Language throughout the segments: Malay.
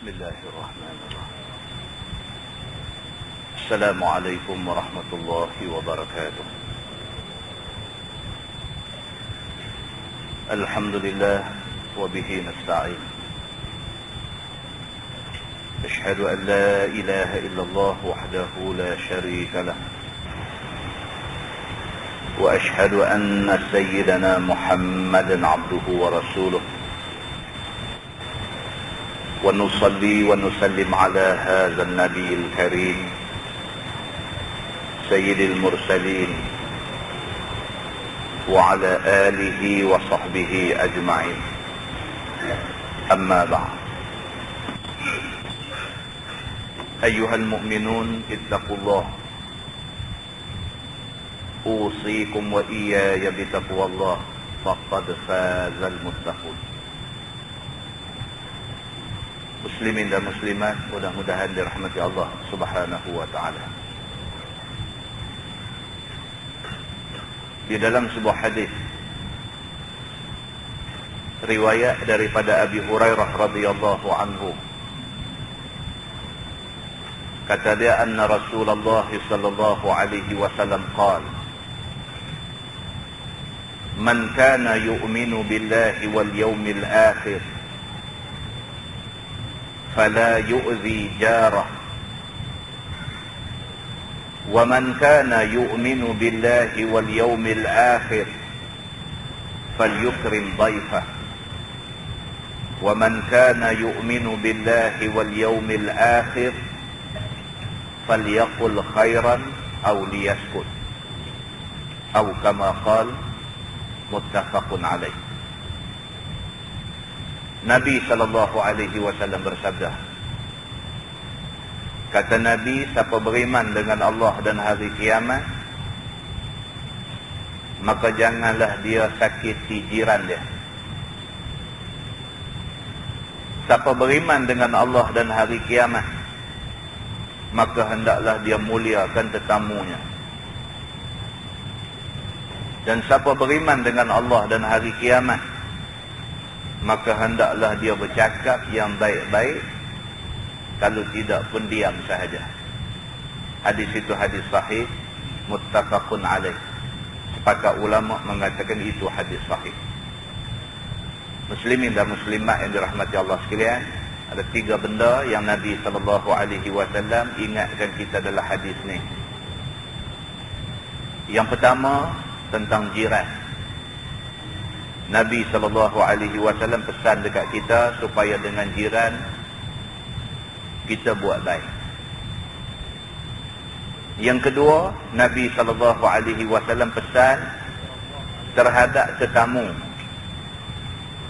بسم الله الرحمن الرحيم. السلام عليكم ورحمة الله وبركاته. الحمد لله وبه نستعين. أشهد أن لا إله إلا الله وحده لا شريك له، وأشهد أن سيدنا محمدا عبده ورسوله، ونصلي ونسلم على هذا النبي الكريم سيد المرسلين وعلى آله وصحبه أجمعين. أما بعد، أيها المؤمنون اتقوا الله، أوصيكم وإياي بتقوى الله، فقد فاز المتقون. Muslimin dan muslimat, mudah-mudahan dirahmati Allah Subhanahu wa ta'ala. Di dalam sebuah hadis riwayat daripada Abi Hurairah radhiyallahu anhu, kata dia, anna Rasulullah sallallahu alaihi wasallam qala, man kana yu'minu billahi wal yawmil akhir فلا يؤذي جاره، ومن كان يؤمن بالله واليوم الآخر فليكرم ضيفه، ومن كان يؤمن بالله واليوم الآخر فليقل خيرا أو ليسكت، أو كما قال، متفق عليه. Nabi SAW bersabda, kata Nabi, siapa beriman dengan Allah dan hari kiamat, maka janganlah dia sakiti jiran dia. Siapa beriman dengan Allah dan hari kiamat, maka hendaklah dia muliakan tetamunya. Dan siapa beriman dengan Allah dan hari kiamat, maka hendaklah dia bercakap yang baik-baik, kalau tidak pun diam sahaja. Hadis itu hadis sahih, muttafaqun alaih. Sepakat ulama mengatakan itu hadis sahih. Muslimin dan muslimat yang dirahmati Allah sekalian, ada 3 benda yang Nabi SAW ingatkan kita dalam hadis ni. Yang pertama, tentang jiran. Nabi SAW pesan dekat kita supaya dengan jiran kita buat baik. Yang kedua, Nabi SAW pesan terhadap tetamu,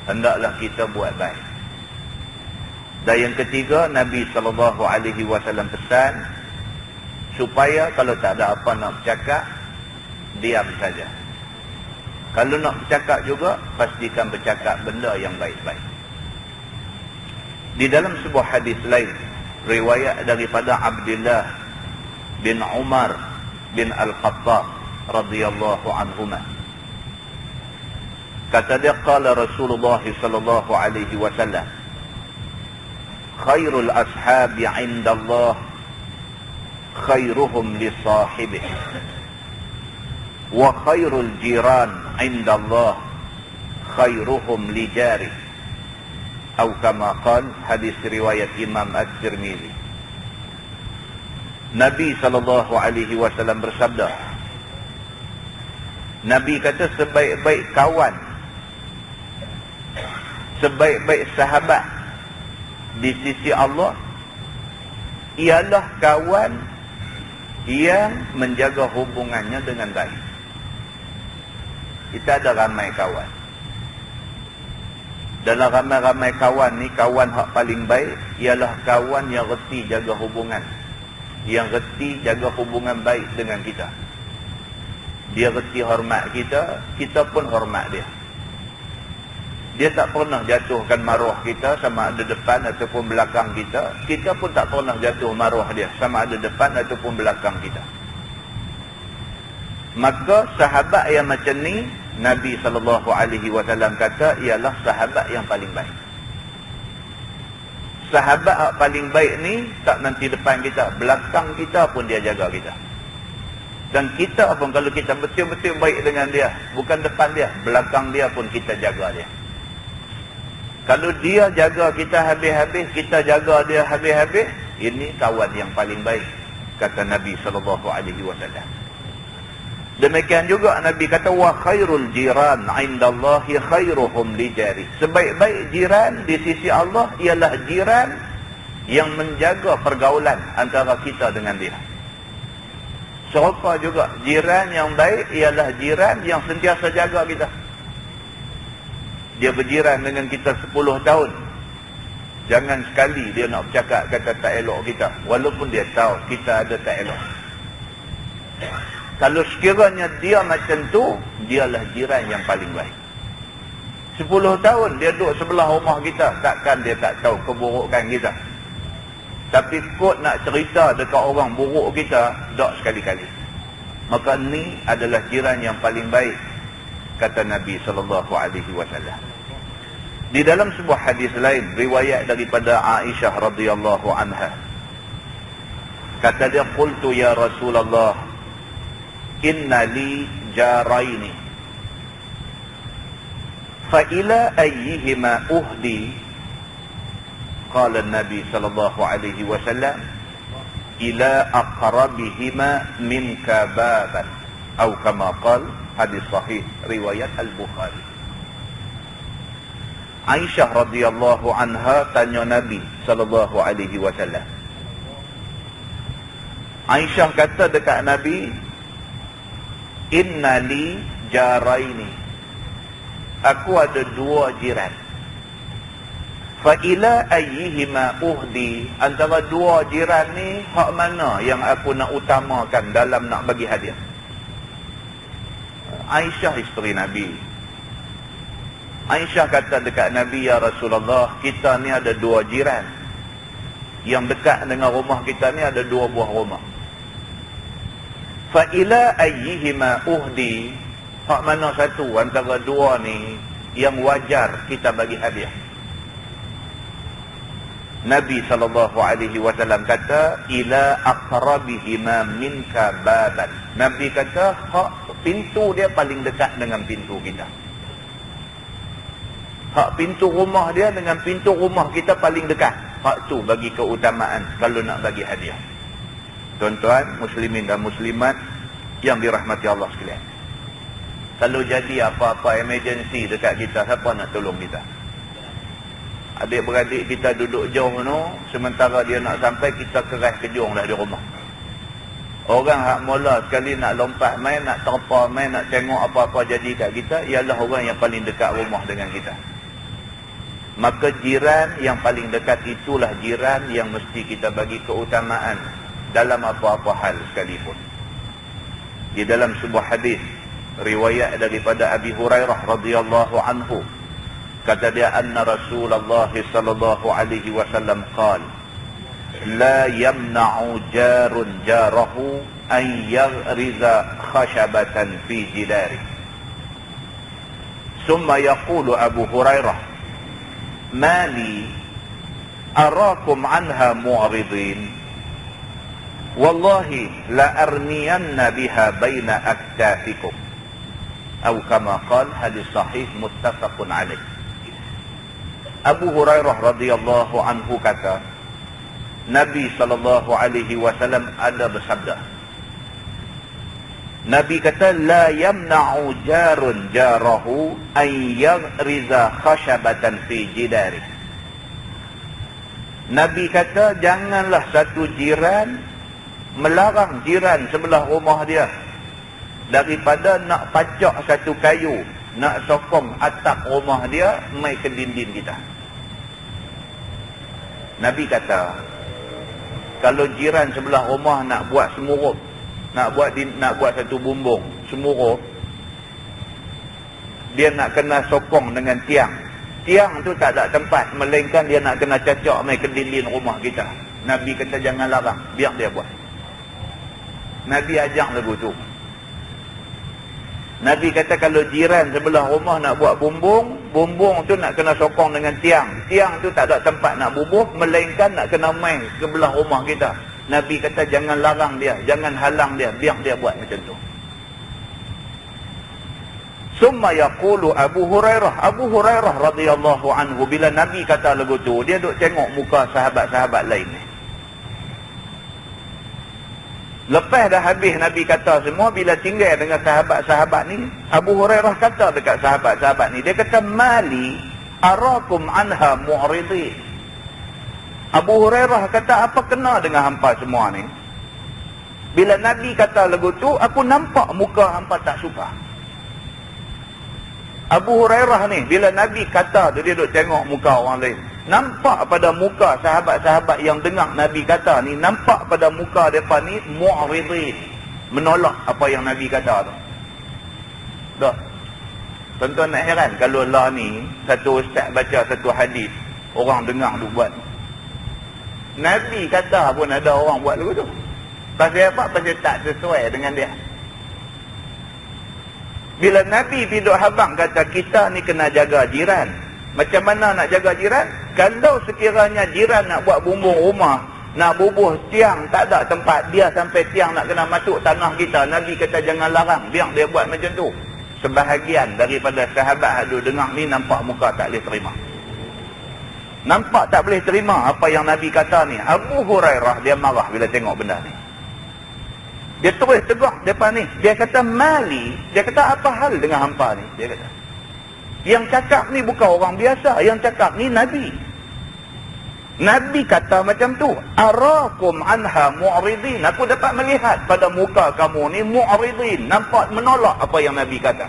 hendaklah kita buat baik. Dan yang ketiga, Nabi SAW pesan supaya kalau tak ada apa nak bercakap, diam saja. Kalau nak bercakap juga, pastikan bercakap benda yang baik-baik. Di dalam sebuah hadis lain, riwayat daripada Abdullah bin Umar bin Al-Khattab radhiyallahu anhuma, kata dia, qala Rasulullah sallallahu alaihi wasallam, khairul ashabi 'inda Allah khairuhum li sahibihi, wa khairul jiran 'inda Allah khairuhum li jari, atau kama qala, hadis riwayat Imam At-Tirmizi. Nabi SAW bersabda, Nabi kata, sebaik-baik kawan, sebaik-baik sahabat di sisi Allah ialah kawan yang menjaga hubungannya dengan baik. Kita ada ramai kawan. Dalam ramai-ramai kawan ni, kawan hak paling baik ialah kawan yang reti jaga hubungan, yang reti jaga hubungan baik dengan kita. Dia reti hormat kita, kita pun hormat dia. Dia tak pernah jatuhkan maruah kita sama ada depan ataupun belakang kita, kita pun tak pernah jatuh maruah dia sama ada depan ataupun belakang kita. Maka sahabat yang macam ni, Nabi SAW kata, ialah sahabat yang paling baik. Sahabat yang paling baik ni tak nanti depan kita, belakang kita pun dia jaga kita. Dan kita pun kalau kita betul-betul baik dengan dia, bukan depan dia, belakang dia pun kita jaga dia. Kalau dia jaga kita habis-habis, kita jaga dia habis-habis, ini kawan yang paling baik, kata Nabi SAW. Demikian juga Nabi kata, wa khairul jiran indallahi khairuhum li jari. Sebaik-baik jiran di sisi Allah ialah jiran yang menjaga pergaulan antara kita dengan dia. Serupa juga jiran yang baik ialah jiran yang sentiasa jaga kita. Dia berjiran dengan kita 10 tahun. Jangan sekali dia nak bercakap kata tak elok kita, walaupun dia tahu kita ada tak elok. Kalau sekiranya dia macam tu, dialah jiran yang paling baik. 10 tahun dia duduk sebelah rumah kita, takkan dia tak tahu keburukan kita. Tapi kot nak cerita dekat orang buruk kita, tak sekali-kali. Maka ni adalah jiran yang paling baik, kata Nabi SAW. Di dalam sebuah hadis lain, riwayat daripada Aisyah radhiyallahu anha, kata dia, qultu ya Rasulullah, inna li jaraini fa ila ayyihima uhdi. Qala Nabi sallallahu alaihi wasallam, ila aqrabihima minka baban, atau kama qala, hadis sahih riwayat Al-Bukhari. Aisyah radhiyallahu anha tanya Nabi sallallahu alaihi wasallam. Aisyah kata dekat Nabi, inna li jaraini, aku ada 2 jiran. Fa ila ayyihima uhdi, antara 2 jiran ni hak mana yang aku nak utamakan dalam nak bagi hadiah? Aisyah isteri Nabi. Aisyah kata dekat Nabi, ya Rasulullah, kita ni ada 2 jiran. Yang dekat dengan rumah kita ni ada 2 buah rumah. Fa ila ayyihima uhdi, hak mana satu antara 2 ni yang wajar kita bagi hadiah? Nabi SAW kata, ila aqrabihima minka baban. Nabi kata, hak pintu dia paling dekat dengan pintu kita. Hak pintu rumah dia dengan pintu rumah kita paling dekat. Hak tu bagi keutamaan kalau nak bagi hadiah. Tuan-tuan, muslimin dan muslimat yang dirahmati Allah sekalian. Kalau jadi apa-apa emergency dekat kita, siapa nak tolong kita? Adik-beradik kita duduk jauh no, sementara dia nak sampai, kita keras kejung dah di rumah. Orang hak mula sekali nak lompat main, nak terpa main, nak tengok apa-apa jadi kat kita, ialah orang yang paling dekat rumah dengan kita. Maka jiran yang paling dekat itulah jiran yang mesti kita bagi keutamaan dalam apa-apa hal sekalipun. Di dalam sebuah hadis riwayat daripada Abi Hurairah radhiyallahu anhu, kata dia, anna Rasulullah sallallahu alaihi wasallam qala, la yamna'u jarun jarahu an yaghriza khashabatan fi jidari. Thumma yaqulu Abu Hurairah, ma li arakum anha mu'ridin, wallahi la arniyanna biha baina aktafikum, atau kama qala, hadis sahih muttafaqun alaih. Abu Hurairah radhiyallahu anhu kata, Nabi sallallahu alaihi wasallam ada bersabda. Nabi kata, la yamna'u jarun jarahu an yaghriza khashabatan fi jidari. Nabi kata, janganlah satu jiran melarang jiran sebelah rumah dia daripada nak pacak satu kayu, nak sokong atap rumah dia mai ke dinding kita. Nabi kata, kalau jiran sebelah rumah nak buat semurup, nak buat satu bumbung semurup, dia nak kena sokong dengan tiang. Tiang tu tak ada tempat, melainkan dia nak kena cacak mai ke dinding rumah kita. Nabi kata jangan larang, biar dia buat. Nabi ajak lagu tu. Nabi kata kalau jiran sebelah rumah nak buat bumbung, bumbung tu nak kena sokong dengan tiang. Tiang tu tak ada tempat nak bubuh, melainkan nak kena main ke belah rumah kita. Nabi kata jangan larang dia, jangan halang dia, biar dia buat macam tu. Summa yaqulu Abu Hurairah. Abu Hurairah radhiyallahu anhu, bila Nabi kata lagu tu, dia duk tengok muka sahabat-sahabat lain ni. Lepas dah habis Nabi kata semua, bila tinggal dengan sahabat-sahabat ni, Abu Hurairah kata dekat sahabat-sahabat ni, dia kata, mali arakum anha mu'ridin. Abu Hurairah kata, apa kena dengan hampa semua ni? Bila Nabi kata lagu tu, aku nampak muka hampa tak suka. Abu Hurairah ni, bila Nabi kata tu, dia duk tengok muka orang lain. Nampak pada muka sahabat-sahabat yang dengar Nabi kata ni, nampak pada muka mereka ni mu'ridin, menolak apa yang Nabi kata tu. Tak? Tuan-tuan nak heran kalau lah ni satu ustaz baca satu hadis, orang dengar tu buat. Nabi kata pun ada orang buat lagu tu. Pasal apa? Pasal tak sesuai dengan dia. Bila Nabi piduk habang kata kita ni kena jaga jiran. Macam mana nak jaga jiran? Kalau sekiranya jiran nak buat bumbung rumah, nak bubuh tiang, tak ada tempat, dia sampai tiang nak kena masuk tanah kita, Nabi kata jangan larang, biar dia buat macam tu. Sebahagian daripada sahabat hadu dengar ni nampak muka tak boleh terima. Nampak tak boleh terima apa yang Nabi kata ni. Abu Hurairah dia marah bila tengok benda ni. Dia terus tegur depan ni. Dia kata mali, dia kata apa hal dengan hampa ni? Dia kata, yang cakap ni bukan orang biasa, yang cakap ni Nabi. Nabi kata macam tu, arakum anha mu'ridin. Aku dapat melihat pada muka kamu ni mu'ridin, nampak menolak apa yang Nabi kata.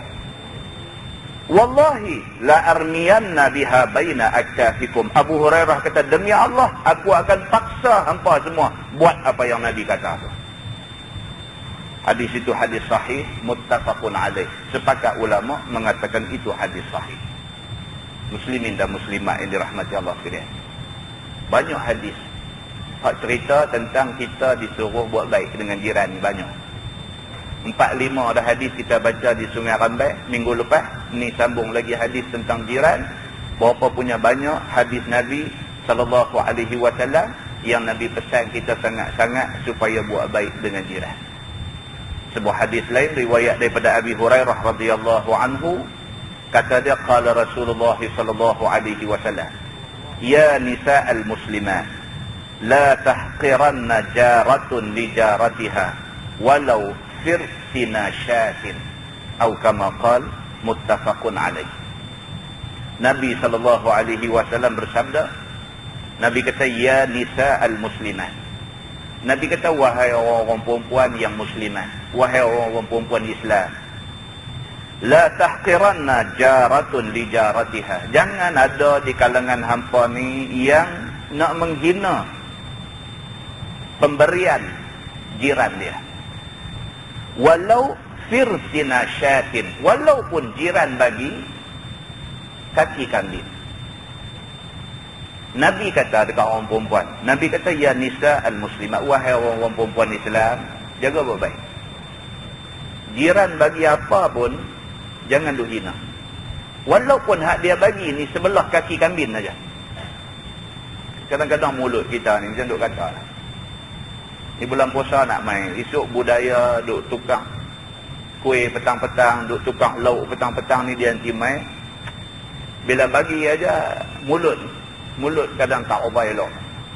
Wallahi la armiyanna biha baina aktafikum. Abu Hurairah kata, demi Allah aku akan paksa hampa semua buat apa yang Nabi kata tu. Hadis itu hadis sahih, muttafaqun alaih. Sepakat ulama mengatakan itu hadis sahih. Muslimin dan muslimat yang dirahmati Allah sekalian. Banyak hadis hak cerita tentang kita disuruh buat baik dengan jiran, banyak. 4-5 ada hadis kita baca di Sungai Rambai minggu lepas. Ni sambung lagi hadis tentang jiran. Berapa punya banyak hadis Nabi SAW yang Nabi pesan kita sangat-sangat supaya buat baik dengan jiran. Sebuah hadis lain riwayat daripada Abi Hurairah radhiyallahu anhu, kata dia, qala Rasulullah sallallahu alaihi wasallam, ya nisa'al muslimat la tahqiranna jaratun li jaratiha walau firsina syatin, atau kama qala, muttafaqun alaih. Nabi sallallahu alaihi wasallam bersabda, Nabi kata, ya nisa'al muslimat. Nabi kata, wahai orang-orang perempuan yang muslimah, wahai orang-orang perempuan Islam, la tahqiranna jaratun li jaratiha. Jangan ada di kalangan hampa ni yang nak menghina pemberian jiran dia. Walau firsina syatin, walaupun jiran bagi kaki kambing. Nabi kata dekat orang perempuan, Nabi kata, ya nisa al-muslimat, wahai orang-orang perempuan Islam, jaga baik-baik. Jiran bagi apa pun jangan duk hina. Walaupun hak dia bagi ni sebelah kaki kambing saja. Kadang-kadang mulut kita ni macam duk kata, ni bulan puasa nak main, esok budaya duk tukang kuih petang-petang, duk tukang lauk petang-petang ni dia nanti main. Bila bagi aja mulut kadang tak ubah elok.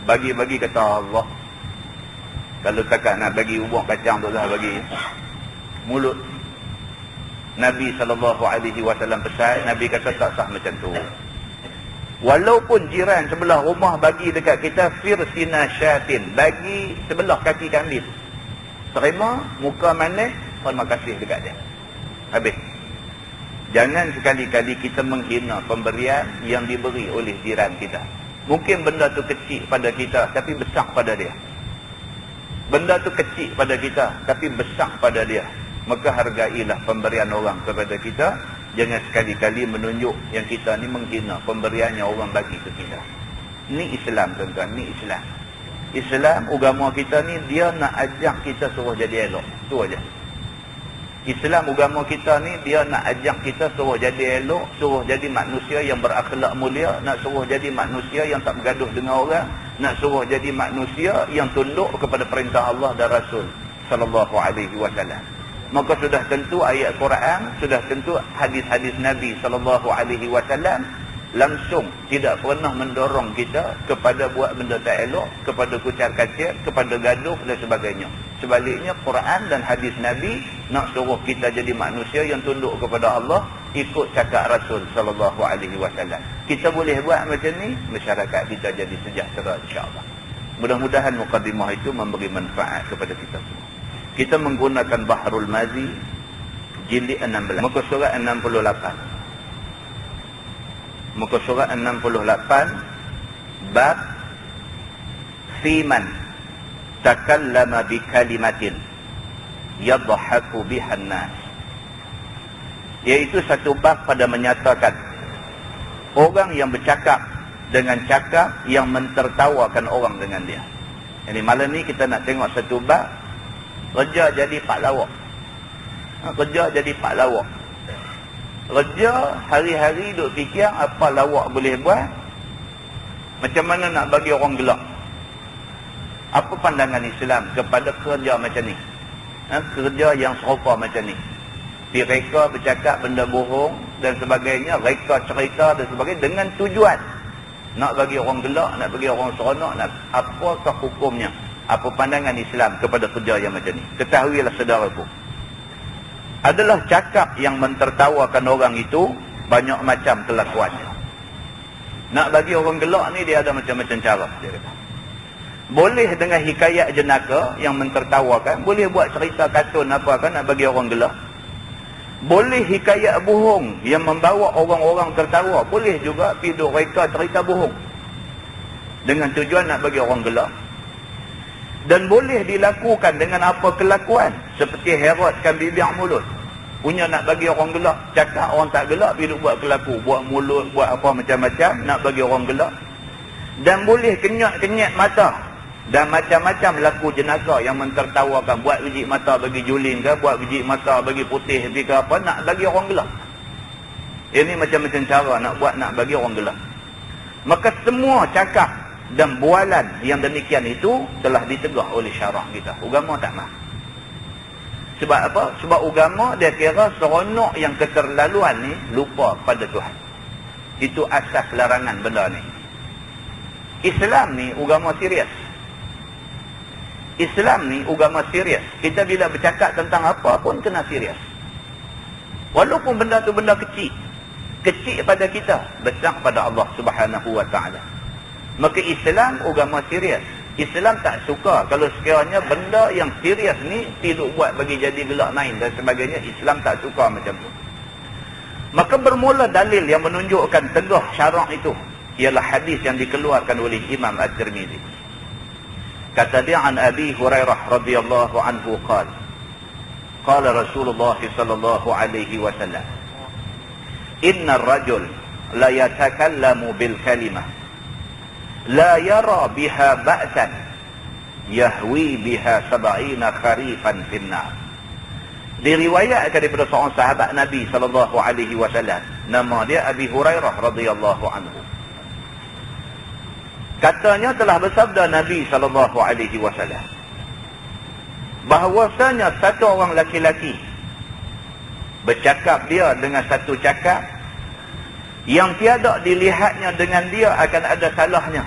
Bagi-bagi kata Allah. Kalau takat nak bagi ubah kacang tu lah bagi. Mulut. Nabi SAW pesan, Nabi kata tak sah macam tu. Walaupun jiran sebelah rumah bagi dekat kita firsina syatin, bagi sebelah kaki kambing, terima, muka manis, terima kasih dekat dia. Habis. Jangan sekali-kali kita menghina pemberian yang diberi oleh jiran kita. Mungkin benda tu kecil pada kita, tapi besar pada dia. Benda tu kecil pada kita, tapi besar pada dia. Maka hargailah pemberian orang kepada kita. Jangan sekali-kali menunjuk yang kita ni menghina pemberian yang orang bagi ke kita. Ni Islam, tuan-tuan. Ni Islam. Islam, agama kita ni, dia nak ajak kita suruh jadi elok. Tu aja. Islam agama kita ni, dia nak ajak kita suruh jadi elok, suruh jadi manusia yang berakhlak mulia, nak suruh jadi manusia yang tak bergaduh dengan orang, nak suruh jadi manusia yang tunduk kepada perintah Allah dan Rasul sallallahu alaihi wasallam. Maka sudah tentu ayat Quran, sudah tentu hadis-hadis Nabi sallallahu alaihi wasallam langsung tidak pernah mendorong kita kepada buat benda tak elok, kepada kucar-kacir, kepada gaduh dan sebagainya. Sebaliknya Quran dan hadis Nabi nak suruh kita jadi manusia yang tunduk kepada Allah, ikut cakap Rasul sallallahu alaihi wasallam. Kita boleh buat macam ni, masyarakat kita jadi sejahtera insya-Allah. Mudah-mudahan mukadimah itu memberi manfaat kepada kita semua. Kita menggunakan Bahrul Mazi jilid 16, muka surat 68. Muka surat 68 bab Fiman takallama bi kalimatin yadhaku biha an-nas, iaitu satu bab pada menyatakan orang yang bercakap dengan cakap yang mentertawakan orang dengan dia. Jadi malam ni kita nak tengok satu bab kerja jadi pak lawak. Kerja jadi pak lawak. Kerja hari-hari duk fikir apa lawak boleh buat, macam mana nak bagi orang gelak. Apa pandangan Islam kepada kerja macam ni? Kerja yang serupa macam ni. Reka bercakap benda bohong dan sebagainya, reka cerita dan sebagainya dengan tujuan nak bagi orang gelak, nak bagi orang seronok, nak apakah hukumnya? Apa pandangan Islam kepada kerja yang macam ni? Ketahuilah saudaraku, adalah cakap yang mentertawakan orang itu banyak macam kelakuannya. Nak bagi orang gelak ni dia ada macam-macam cara, dia kata. Boleh dengan hikayat jenaka yang mentertawakan, boleh buat cerita kartun apa kan nak bagi orang gelak. Boleh hikayat bohong yang membawa orang-orang tertawa, boleh juga piduk reka cerita bohong dengan tujuan nak bagi orang gelak. Dan boleh dilakukan dengan apa kelakuan, seperti herotkan bibir mulut, punya nak bagi orang gelak, cakap orang tak gelak, piduk buat kelaku, buat mulut, buat apa macam-macam nak bagi orang gelak. Dan boleh kenyat-kenyat mata dan macam-macam laku jenaka yang mentertawakan, buat biji mata bagi juling ke, buat biji mata bagi putih ke apa, nak bagi orang gelak. Ini macam-macam cara nak buat nak bagi orang gelak. Maka semua cakap dan bualan yang demikian itu telah ditegah oleh syarak kita. Agama tak mahu. Sebab apa? Sebab agama dia kira seronok yang keterlaluan ni lupa pada Tuhan. Itu asas larangan benda ni. Islam ni agama serius. Islam ni agama serius. Kita bila bercakap tentang apa pun kena serius. Walaupun benda tu benda kecil. Kecil pada kita, besar pada Allah Subhanahu wa taala. Maka Islam agama serius. Islam tak suka kalau sekiranya benda yang serius ni tidak buat bagi jadi gelak main dan sebagainya. Islam tak suka macam tu. Maka bermula dalil yang menunjukkan teguh syarak itu ialah hadis yang dikeluarkan oleh Imam At-Tirmizi. Kata dia an Abi Hurairah radhiyallahu anhu qala qala Rasulullah sallallahu alaihi wasallam inna ar-rajul la yatakallamu bil kalimah la yara biha ba'san yahwi biha 70 kharifan finnar. Diriwayatkan daripada seorang sahabat Nabi sallallahu alaihi wasallam, nama dia Abi Hurairah radhiyallahu anhu. Katanya telah bersabda Nabi sallallahu alaihi wasallam bahwasanya satu orang laki-laki bercakap dia dengan satu cakap yang tiada dilihatnya dengan dia akan ada salahnya.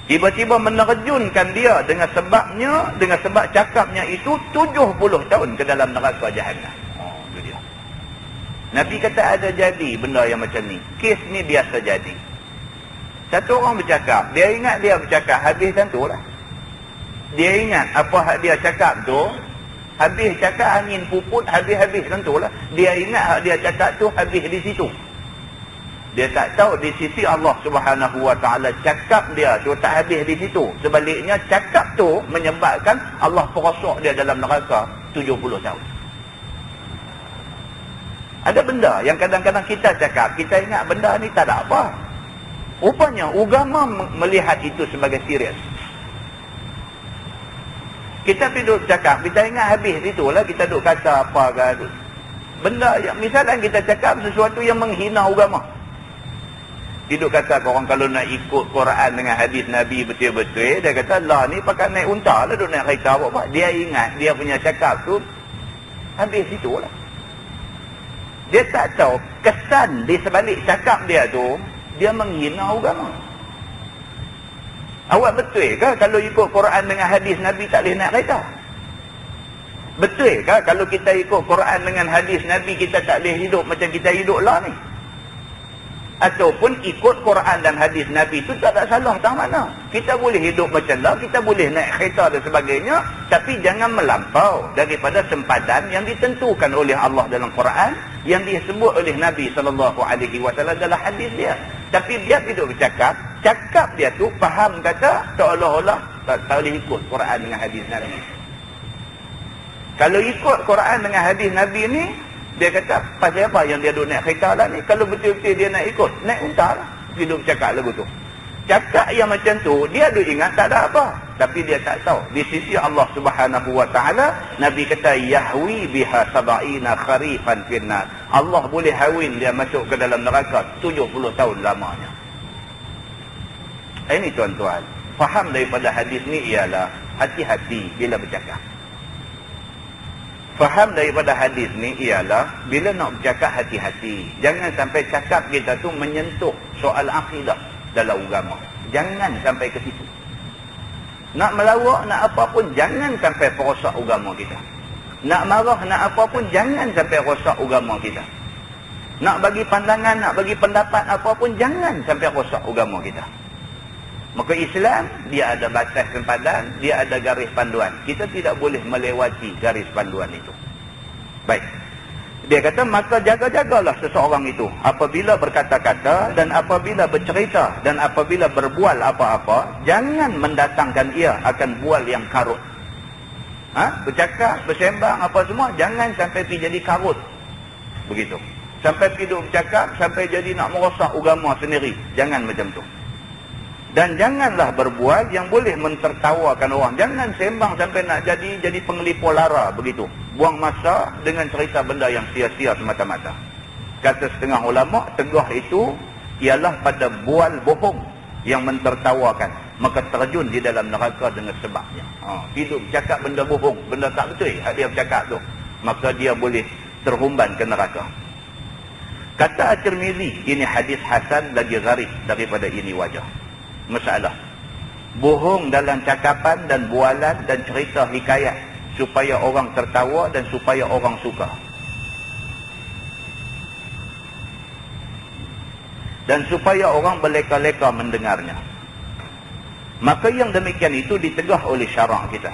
Tiba-tiba menerjunkan dia dengan sebab cakapnya itu 70 tahun ke dalam neraka jahanam. Oh, itu dia. Nabi kata ada jadi benda yang macam ni. Kes ni biasa jadi. Satu orang bercakap, dia ingat dia bercakap, habis tentu lah. Dia ingat apa hak dia cakap tu, habis cakap angin puput, habis-habis tentulah. Dia ingat hak dia cakap tu habis di situ. Dia tak tahu di sisi Allah Subhanahu wa taala cakap dia tu tak habis di situ. Sebaliknya cakap tu menyebabkan Allah perosok dia dalam neraka 70 tahun. Ada benda yang kadang-kadang kita cakap, kita ingat benda ni tak ada apa. Rupanya agama melihat itu sebagai serius. Kita pergi duduk cakap, kita ingat habis itulah kita duduk kata apa ke. Benda yang, misalnya kita cakap sesuatu yang menghina agama. Duduk kata orang kalau nak ikut Quran dengan hadis Nabi betul-betul, dia kata lah ni pakai naik unta lah, duduk naik kereta apa. Dia ingat dia punya cakap tu habis itulah. Dia tak tahu kesan di sebalik cakap dia tu, dia menghina agama. Awak betul ke kalau ikut Quran dengan hadis Nabi tak boleh naik kereta? Betul ke kalau kita ikut Quran dengan hadis Nabi kita tak boleh hidup macam kita hidup lah ni? Ataupun ikut Quran dan hadis Nabi tu tak ada salah tang mana? Kita boleh hidup macam lah, kita boleh naik kereta dan sebagainya, tapi jangan melampau daripada sempadan yang ditentukan oleh Allah dalam Quran, yang disebut oleh Nabi SAW dalam hadis dia. Tapi dia hidup bercakap, cakap dia tu faham kata seolah-olah tak boleh ikut Quran dengan hadis Nabi. Kalau ikut Quran dengan hadis Nabi ni, dia kata pasal apa yang dia duduk naik kereta lah ni? Kalau betul-betul dia nak ikut, naik unta lah. Dia duduk bercakap lagu tu. Cakap yang macam tu, dia duduk ingat tak ada apa. Tapi dia tak tahu. Di sisi Allah Subhanahu Wa Taala, Nabi kata, Yahwi biha sab'ina kharifan finnar. Allah boleh hawin dia masuk ke dalam neraka 70 tahun lamanya. Ini tuan-tuan. Faham daripada hadis ni ialah, hati-hati bila bercakap. Faham daripada hadis ni ialah, bila nak bercakap hati-hati. Jangan sampai cakap kita tu menyentuh soal akidah dalam agama. Jangan sampai ke situ. Nak melawak, nak apa pun, jangan sampai perosak agama kita. Nak marah, nak apa pun, jangan sampai rosak agama kita. Nak bagi pandangan, nak bagi pendapat apa pun, jangan sampai rosak agama kita. Maka Islam, dia ada batas sempadan, dia ada garis panduan. Kita tidak boleh melewati garis panduan itu. Baik. Dia kata, maka jaga-jagalah seseorang itu apabila berkata-kata dan apabila bercerita dan apabila berbual apa-apa, jangan mendatangkan ia akan bual yang karut. Bercakap, bersembang, apa semua, jangan sampai pergi jadi karut. Begitu. Sampai pergi duduk bercakap, sampai jadi nak merosak agama sendiri. Jangan macam tu. Dan janganlah berbual yang boleh mentertawakan orang. Jangan sembang sampai nak jadi pengelipur lara begitu. Buang masa dengan cerita benda yang sia-sia semata-mata. Kata setengah ulama, tegah itu ialah pada bual bohong yang mentertawakan. Maka terjun di dalam neraka dengan sebabnya. Hidup cakap benda bohong, benda tak betul. Dia bercakap tu. Maka dia boleh terhumban ke neraka. Kata At-Tirmizi, ini hadis hasan lagi gharib daripada ini wajah. Masalah bohong dalam cakapan dan bualan dan cerita hikayat supaya orang tertawa dan supaya orang suka, dan supaya orang berleka-leka mendengarnya. Maka yang demikian itu ditegah oleh syarak kita.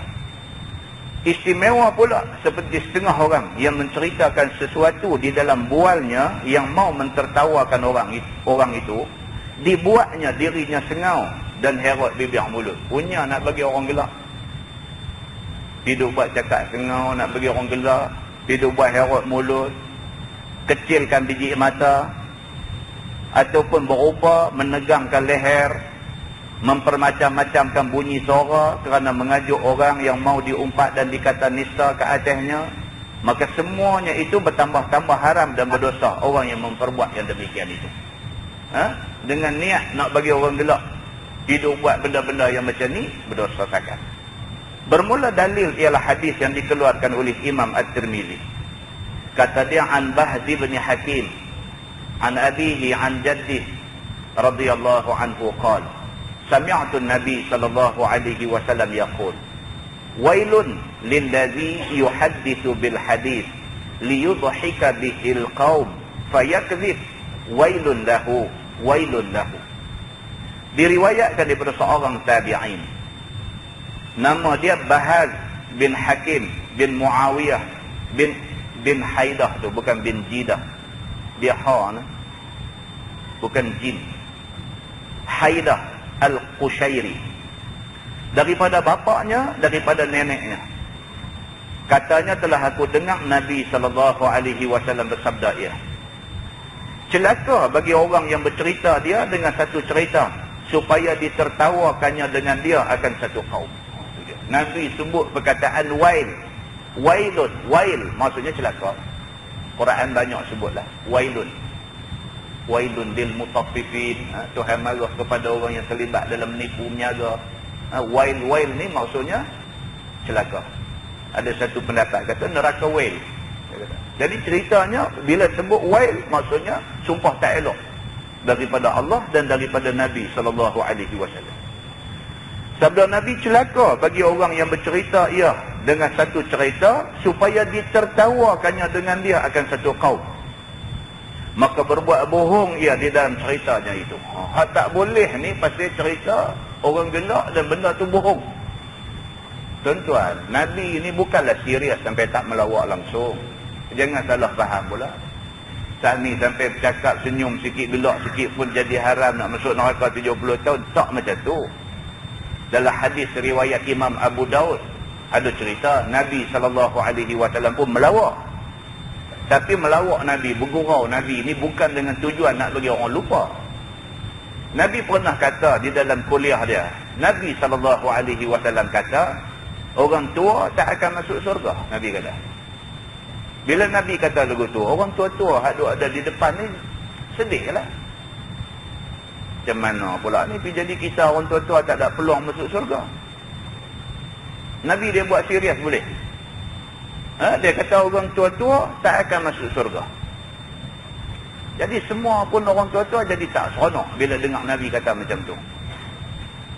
Istimewa pula seperti setengah orang yang menceritakan sesuatu di dalam bualnya yang mau mentertawakan orang itu, dibuatnya dirinya sengau dan heret bibir mulut. Punya nak bagi orang gelak. Hidup buat cakap sengau nak bagi orang gelak. Hidup buat heret mulut. Kecilkan biji mata. Ataupun berupa menegangkan leher. Mempermacam-macamkan bunyi suara kerana mengajuk orang yang mau diumpat dan dikata nista ke atasnya. Maka semuanya itu bertambah-tambah haram dan berdosa orang yang memperbuat yang demikian itu. Dengan niat nak bagi orang gelak, hidup buat benda-benda yang macam ni, berdosa sangat. Bermula dalil ialah hadis yang dikeluarkan oleh Imam At-Tirmizi. Kata dia, an Bahdi bin Hakim an abihi an jaddih radhiyallahu anhu qala sami'tu an-nabi sallallahu alaihi wasallam yaqul wailun lilladzi yuhaddithu bil hadith liyudhhika bihil qaum fayakdzib wailun lahu. Wailun lahu. Diriwayatkan daripada seorang tabi'in. Nama dia Bahaz bin Hakim bin Muawiyah bin Haidah tu, bukan bin Jidah. Dia bukan jin. Haidah Al-Qushairi. Daripada bapaknya, daripada neneknya. Katanya telah aku dengar Nabi SAW bersabda ia. Celaka bagi orang yang bercerita dia dengan satu cerita supaya ditertawakannya dengan dia akan satu kaum. Nabi sebut perkataan wail. Wailun. Wail maksudnya celaka. Quran banyak sebutlah. Wailun. Wailun lil mutaffifin. Tuhan marah kepada orang yang terlibat dalam menipu meniaga. Wail ni maksudnya celaka. Ada satu pendapat kata neraka wail. Jadi ceritanya bila sebut wail maksudnya sumpah tak elok daripada Allah dan daripada Nabi SAW. Sabda Nabi, celaka bagi orang yang bercerita ia dengan satu cerita supaya ditertawakannya dengan dia akan satu kaum. Maka berbuat bohong ia di dalam ceritanya itu. Tak boleh ni pasal cerita orang gelak dan benda tu bohong. Tuan-tuan, Nabi ni bukanlah serius sampai tak melawak langsung. Jangan salah faham pula. Saat ni sampai bercakap senyum sikit, gelak sikit pun jadi haram nak masuk neraka 70 tahun. Tak macam tu. Dalam hadis riwayat Imam Abu Daud ada cerita Nabi SAW pun melawak. Tapi melawak Nabi, bergurau Nabi ni bukan dengan tujuan nak bagi orang lupa. Nabi pernah kata di dalam kuliah dia, Nabi SAW kata, orang tua tak akan masuk surga. Nabi kata. Bila Nabi kata lagu tu, orang tua-tua ada di depan ni sedih lah. Macam mana pula ni pergi jadi kisah orang tua-tua tak ada peluang masuk surga. Nabi dia buat serius boleh. Dia kata orang tua-tua tak akan masuk surga. Jadi semua pun orang tua-tua jadi tak seronok bila dengar Nabi kata macam tu.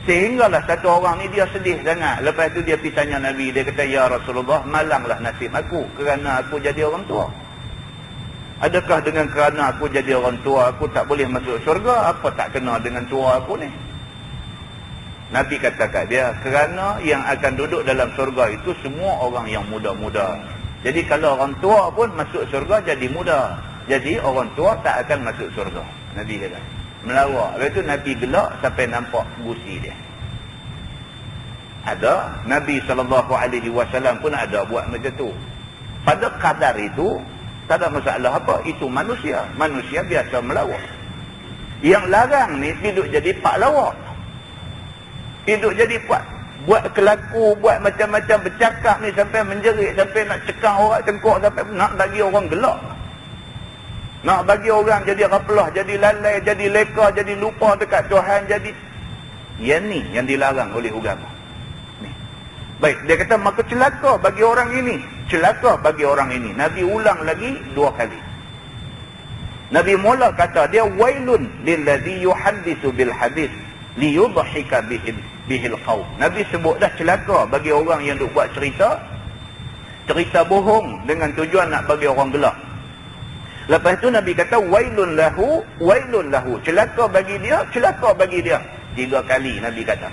Sehinggalah satu orang ni dia sedih sangat. Lepas tu dia pergi tanya Nabi. Dia kata, ya Rasulullah, malanglah nasib aku kerana aku jadi orang tua. Adakah dengan kerana aku jadi orang tua aku tak boleh masuk syurga? Apa tak kena dengan tua aku ni? Nabi kata kat dia, kerana yang akan duduk dalam syurga itu semua orang yang muda-muda. Jadi kalau orang tua pun masuk syurga jadi muda. Jadi orang tua tak akan masuk syurga. Nabi kata. Melawak. Lepas tu Nabi gelak sampai nampak gusi dia. Ada. Nabi SAW pun ada buat macam tu. Pada kadar itu, tak ada masalah apa. Itu manusia. Manusia biasa melawak. Yang larang ni hidup jadi pak lawak. Hidup jadi buat kelaku, buat macam-macam bercakap ni sampai menjerit, sampai nak cekang orang cengkok, sampai nak bagi orang gelak. Nak bagi orang jadi rapelah, jadi lalai, jadi leka, jadi lupa dekat Tuhan, jadi... Yang ni yang dilarang oleh agama. Ni. Baik, dia kata maka celaka bagi orang ini. Celaka bagi orang ini. Nabi ulang lagi 2 kali. Nabi mula kata dia, wailun lilladhi yuhaddisu bil hadis liyudhika bihil qawm. Nabi sebut dah celaka bagi orang yang duk buat cerita bohong dengan tujuan nak bagi orang gelak. Lepas tu Nabi kata wailun lahu, celaka bagi dia, celaka bagi dia. 3 kali Nabi kata.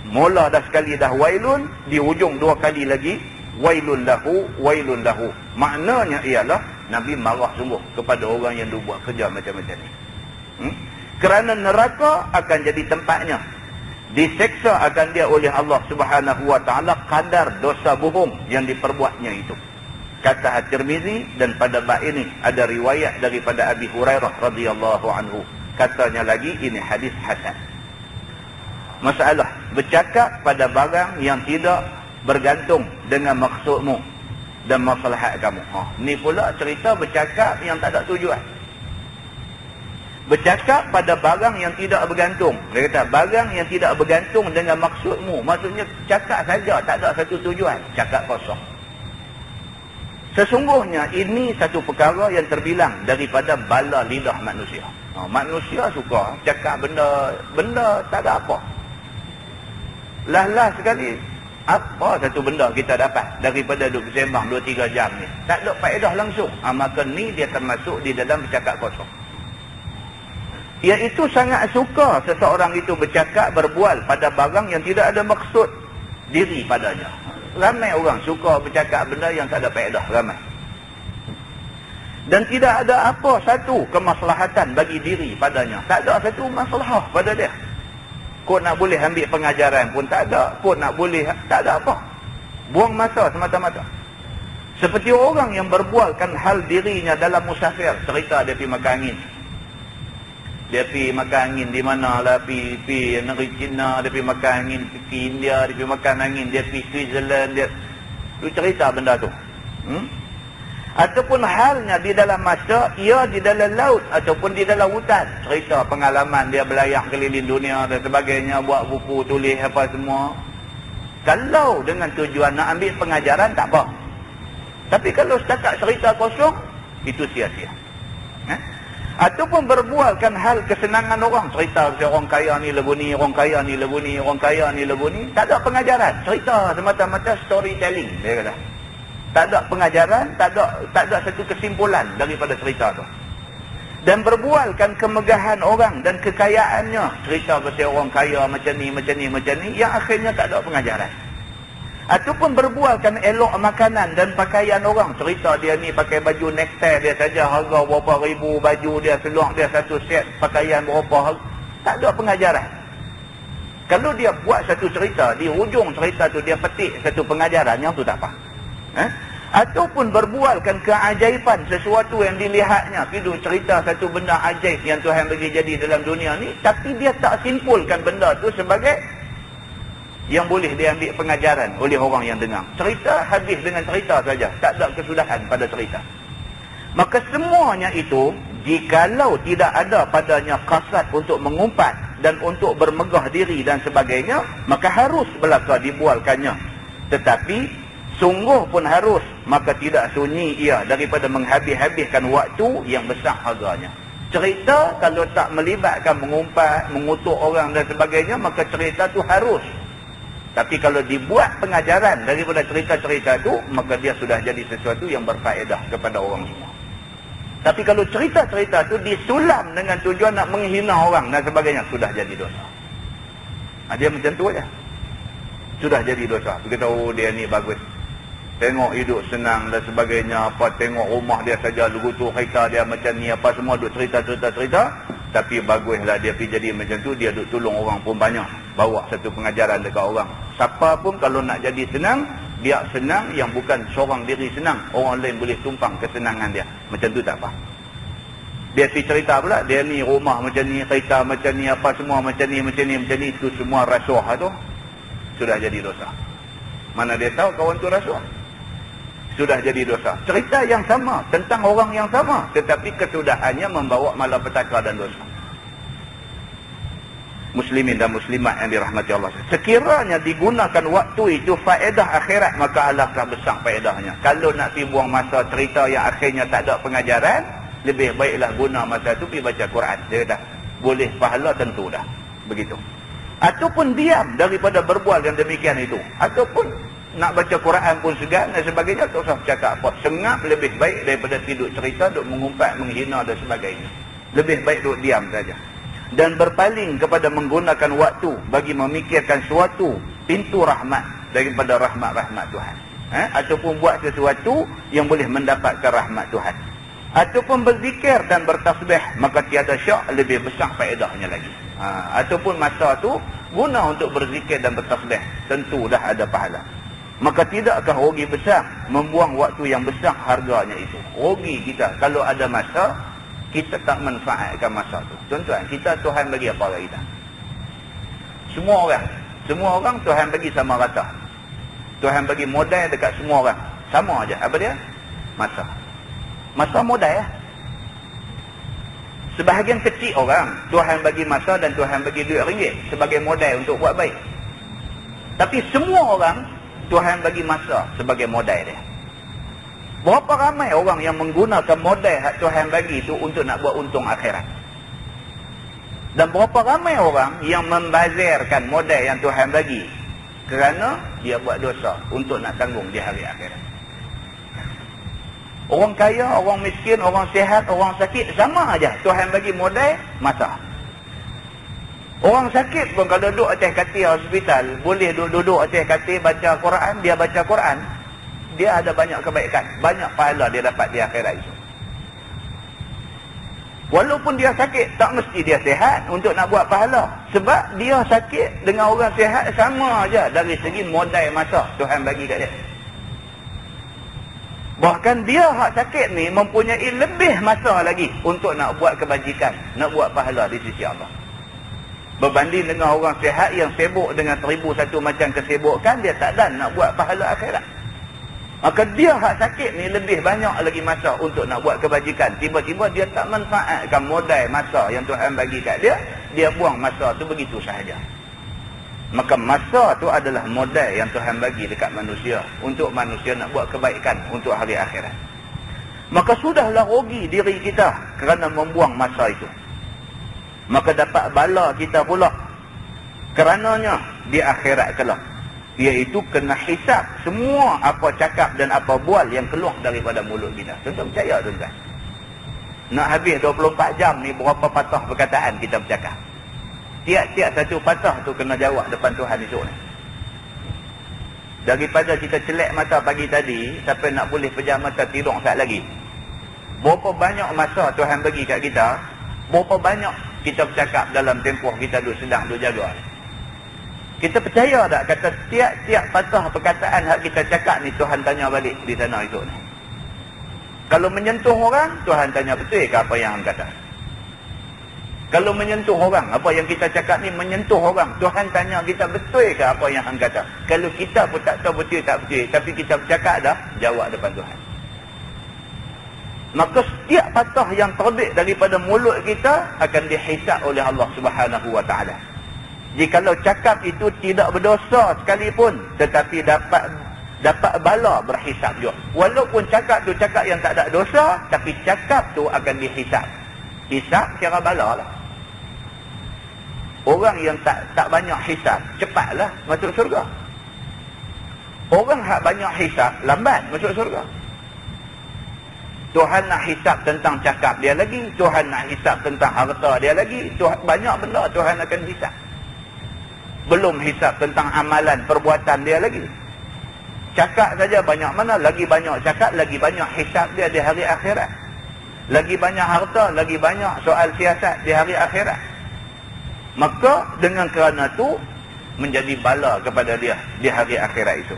Mula dah sekali dah wailun, di hujung 2 kali lagi wailun lahu. Maknanya ialah Nabi marah sungguh kepada orang yang buat kerja macam-macam ni. Kerana neraka akan jadi tempatnya. Diseksa akan dia oleh Allah Subhanahu wa taala kadar dosa bohong yang diperbuatnya itu. Kata At-Tirmizi, dan pada bab ini ada riwayat daripada Abi Hurairah radhiyallahu anhu. Katanya lagi ini hadis hasan. Masalah bercakap pada barang yang tidak bergantung dengan maksudmu dan maslahat kamu. Ni pula cerita bercakap yang tak ada tujuan. Bercakap pada barang yang tidak bergantung. Dia kata barang yang tidak bergantung dengan maksudmu. Maksudnya cakap saja tak ada satu tujuan. Cakap kosong. Sesungguhnya ini satu perkara yang terbilang daripada bala lidah manusia. Manusia suka cakap benda tak ada apa. Lah sekali apa satu benda kita dapat daripada duduk sembang 2-3 jam ni. Tak ada faedah langsung. Maka ni dia termasuk di dalam bercakap kosong. Iaitu sangat suka seseorang itu bercakap berbual pada barang yang tidak ada maksud diri padanya. Ramai orang suka bercakap benda yang tak ada faedah, ramai. Dan tidak ada apa satu kemaslahatan bagi diri padanya. Tak ada satu masalah pada dia. Kau nak boleh ambil pengajaran pun tak ada. Kau nak boleh, tak ada apa. Buang masa semata-mata. Seperti orang yang berbualkan hal dirinya dalam musafir. Cerita dia pergi makan angin. Dia pergi makan angin di mana lah, pergi negeri China, dia pergi makan angin, pergi India, dia pergi makan angin, dia pergi Switzerland, dia cerita benda tu. Ataupun halnya di dalam masa ia di dalam laut ataupun di dalam hutan, cerita pengalaman dia belayar keliling dunia dan sebagainya, buat buku, tulis apa semua. Kalau dengan tujuan nak ambil pengajaran, tak apa. Tapi kalau setakat cerita kosong, itu sia-sia. Ataupun berbualkan hal kesenangan orang, cerita orang kaya ni lagu ni, orang kaya ni lagu ni, orang kaya ni lagu ni, tak ada pengajaran, cerita semata-mata storytelling, dia kata. Tak ada pengajaran, tak ada satu kesimpulan daripada cerita tu. Dan berbualkan kemegahan orang dan kekayaannya, cerita pasal orang kaya macam ni, yang akhirnya tak ada pengajaran. Ataupun berbualkan elok makanan dan pakaian orang, cerita dia ni pakai baju necktie dia saja, harga berapa ribu, baju dia seluar dia satu set, pakaian berapa, tak ada pengajaran. Kalau dia buat satu cerita, di hujung cerita tu dia petik satu pengajaran, yang tu tak apa. Ataupun berbualkan keajaiban sesuatu yang dilihatnya, hidup cerita satu benda ajaib yang Tuhan bagi jadi dalam dunia ni, tapi dia tak simpulkan benda tu sebagai yang boleh diambil pengajaran oleh orang yang dengar. Cerita habis dengan cerita saja, tak ada kesudahan pada cerita. Maka semuanya itu, jikalau tidak ada padanya kasat untuk mengumpat dan untuk bermegah diri dan sebagainya, maka harus belaka dibualkannya. Tetapi sungguh pun harus, maka tidak sunyi ia daripada menghabis-habiskan waktu yang besar harganya. Cerita kalau tak melibatkan mengumpat, mengutuk orang dan sebagainya, maka cerita tu harus. Tapi kalau dibuat pengajaran daripada cerita-cerita tu, maka dia sudah jadi sesuatu yang berfaedah kepada orang semua. Tapi kalau cerita-cerita tu disulam dengan tujuan nak menghina orang dan sebagainya, sudah jadi dosa. Dia macam tu aja. Sudah jadi dosa. Kita tahu dia ni bagus, tengok hidup senang dan sebagainya, apa, tengok rumah dia saja, lugutu kereta dia macam ni, apa semua duk cerita. Tapi baguslah dia pergi jadi macam tu, dia duk tolong orang pun banyak, bawa satu pengajaran dekat orang. Siapa pun kalau nak jadi senang, biar senang yang bukan seorang diri senang, orang lain boleh tumpang kesenangan dia. Macam tu tak apa. Dia pergi cerita pula, dia ni rumah macam ni, kereta macam ni, apa semua macam ni, itu semua rasuah tu, sudah jadi dosa. Mana dia tahu kawan tu rasuah? Sudah jadi dosa. Cerita yang sama, tentang orang yang sama, tetapi kesudahannya membawa malapetaka dan dosa. Muslimin dan muslimat yang dirahmati Allah. Sekiranya digunakan waktu itu faedah akhirat, maka alangkah besar faedahnya. Kalau nak pergi buang masa cerita yang akhirnya tak ada pengajaran, lebih baiklah guna masa itu pergi baca Quran. Dia kata, boleh pahala tentu dah. Begitu. Ataupun diam daripada berbual yang demikian itu. Ataupun nak baca Quran pun segan dan sebagainya, tak usah cakap apa. Sengap lebih baik daripada tidur cerita, duk mengumpat, menghina dan sebagainya. Lebih baik duk diam saja. Dan berpaling kepada menggunakan waktu bagi memikirkan suatu pintu rahmat daripada rahmat-rahmat Tuhan. Ataupun buat sesuatu yang boleh mendapatkan rahmat Tuhan. Ataupun berzikir dan bertasbih, maka tiada syak lebih besar faedahnya lagi. Ataupun masa tu guna untuk berzikir dan bertasbih, tentu dah ada pahala. Maka tidakkah rugi besar membuang waktu yang besar harganya itu. Rugi kita kalau ada masa kita tak manfaatkan masa tu. Tuan-tuan, kita Tuhan bagi apa kat kita? Semua orang Tuhan bagi sama rata. Tuhan bagi modal dekat semua orang sama aja. Apa dia? Masa modal ya. Sebahagian kecil orang Tuhan bagi masa dan Tuhan bagi duit ringgit sebagai modal untuk buat baik. Tapi semua orang Tuhan bagi masa sebagai modal dia. Berapa ramai orang yang menggunakan modal yang Tuhan bagi itu untuk nak buat untung akhirat. Dan berapa ramai orang yang membazirkan modal yang Tuhan bagi kerana dia buat dosa untuk nak tanggung di hari akhirat. Orang kaya, orang miskin, orang sihat, orang sakit, sama aja. Tuhan bagi modal masa. Orang sakit pun kalau duduk atas katil hospital, boleh duduk atas katil baca Quran, dia baca Quran, dia ada banyak kebaikan, banyak pahala dia dapat di akhirat itu. Walaupun dia sakit, tak mesti dia sihat untuk nak buat pahala. Sebab dia sakit dengan orang sihat sama aja dari segi modal masa Tuhan bagi kat dia. Bahkan dia hak sakit ni mempunyai lebih masa lagi untuk nak buat kebajikan, nak buat pahala di sisi Allah. Berbanding dengan orang sihat yang sibuk dengan 1001 macam kesibukan, dia tak dan nak buat pahala akhirat. Maka dia hak sakit ni lebih banyak lagi masa untuk nak buat kebajikan. Tiba-tiba dia tak manfaatkan modal masa yang Tuhan bagi kat dia, dia buang masa tu begitu sahaja. Maka masa tu adalah modal yang Tuhan bagi dekat manusia untuk manusia nak buat kebaikan untuk hari akhirat. Maka sudahlah rugi diri kita kerana membuang masa itu. Maka dapat bala kita pula kerananya di akhirat kelak, iaitu kena hisap semua apa cakap dan apa bual yang keluar daripada mulut kita. Tuan-tuan percaya tuan-tuan? Nak habis 24 jam ni berapa patah perkataan kita bercakap? Tiap-tiap satu patah tu kena jawab depan Tuhan esok ni. Daripada kita celak mata pagi tadi sampai nak boleh pejam mata tidur sekejap lagi, berapa banyak masa Tuhan bagi kat kita, berapa banyak kita bercakap dalam tempoh kita sedang jaga. Kita percaya tak kata tiap-tiap patah perkataan hak kita cakap ni Tuhan tanya balik di sana esok ni? Kalau menyentuh orang, Tuhan tanya betul ke apa yang hang kata? Kalau menyentuh orang, apa yang kita cakap ni menyentuh orang, Tuhan tanya kita betul ke apa yang hang kata? Kalau kita pun tak tahu betul tak betul, tapi kita bercakap dah, jawab depan Tuhan. Maka setiap patah yang terbit daripada mulut kita akan dihisap oleh Allah Subhanahu Wa Taala. Jikalau cakap itu tidak berdosa sekalipun, tetapi dapat bala berhisap juga. Walaupun cakap tu cakap yang tak ada dosa, tapi cakap tu akan dihisap. Hisap kira bala lah. Orang yang tak banyak hisap, cepatlah masuk surga. Orang yang banyak hisap, lambat masuk surga. Tuhan nak hisap tentang cakap dia lagi, Tuhan nak hisap tentang harta dia lagi, banyak benda Tuhan akan hisap. Belum hisap tentang amalan perbuatan dia lagi. Cakap saja banyak mana, lagi banyak cakap, lagi banyak hisap dia di hari akhirat. Lagi banyak harta, lagi banyak soal siasat di hari akhirat. Maka dengan kerana tu menjadi bala kepada dia di hari akhirat itu.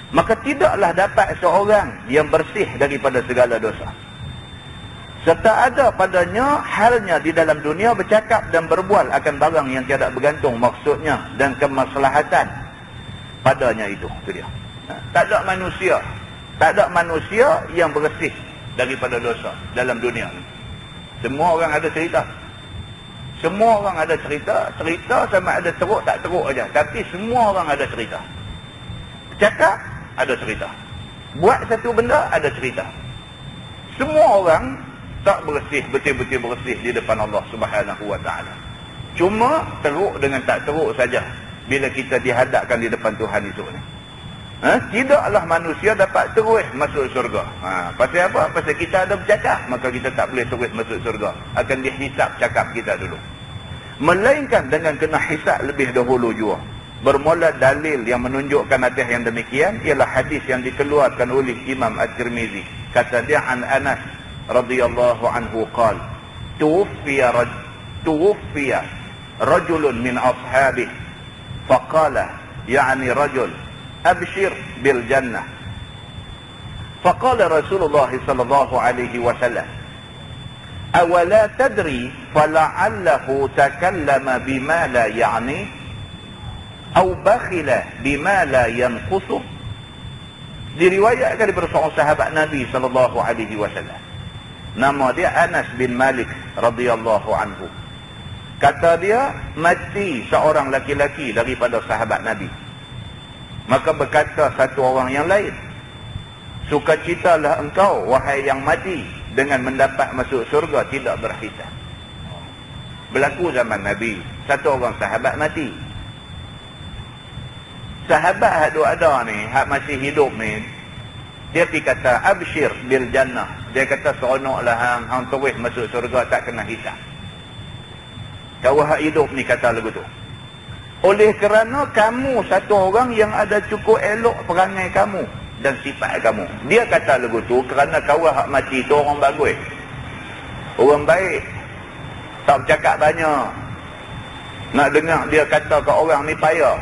Maka tidaklah dapat seorang yang bersih daripada segala dosa, serta ada padanya halnya di dalam dunia bercakap dan berbual akan barang yang tiada bergantung maksudnya dan kemaslahatan padanya itu. Itu dia. Tak ada manusia yang bersih daripada dosa dalam dunia ni. Semua orang ada cerita. Semua orang ada cerita. Cerita sama ada teruk tak teruk aja, tapi semua orang ada cerita. Cakap ada cerita. Buat satu benda ada cerita. Semua orang tak bersih, betul-betul bersih di depan Allah Subhanahu Wa Taala. Cuma teruk dengan tak teruk saja bila kita dihadapkan di depan Tuhan itu ni. Tidaklah manusia dapat terus masuk surga. Pasal apa? Pasal kita ada bercakap, maka kita tak boleh terus masuk surga. Akan dihisap cakap kita dulu. Melainkan dengan kena hisap lebih dahulu juga. Bermula dalil yang menunjukkan atas yang demikian ialah hadis yang dikeluarkan oleh Imam At-Tirmizi. Kata dia an Anas radhiyallahu anhu qala tuwfiya rajulun min ashabihi faqala yani rajul abshir bil jannah. Faqala Rasulullah sallallahu alaihi wasallam awala tadri fala'allahu takallama bima la ya'ni aw bakhila bima la yanqusu. Diriwayatkan daripada seorang sahabat Nabi sallallahu alaihi wasallam, nama dia Anas bin Malik radhiyallahu anhu. Kata dia, mati seorang laki-laki daripada sahabat Nabi. Maka berkata satu orang yang lain, sukacitalah engkau wahai yang mati dengan mendapat masuk surga tidak berhisab. Berlaku zaman Nabi, satu orang sahabat mati. Sahabat hak ada ni, hak masih hidup ni, dia pergi kata abshir bil jannah. Dia kata seronoklah hang terus masuk surga tak kena hisab. Kau hak hidup ni kata lagu tu. Oleh kerana kamu satu orang yang ada cukup elok perangai kamu dan sifat kamu. Dia kata lagu tu kerana kau hak mati tu orang bagus, orang baik, tak bercakap banyak. Nak dengar dia kata ke orang ni payah.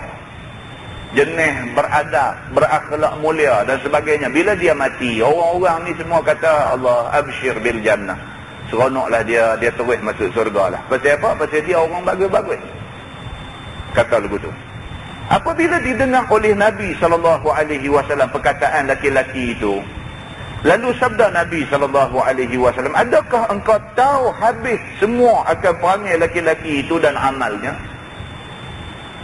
jenis beradab, berakhlak mulia dan sebagainya. Bila dia mati, orang-orang ni semua kata Allah absyir bil jannah. Seronoklah dia terus masuk surga lah. Pasal apa? Pasal dia orang bagus-bagus. Kata lagu tu. Apabila didengar oleh Nabi SAW perkataan laki-laki itu, lalu sabda Nabi SAW, adakah engkau tahu habis semua akan perangai laki-laki itu dan amalnya?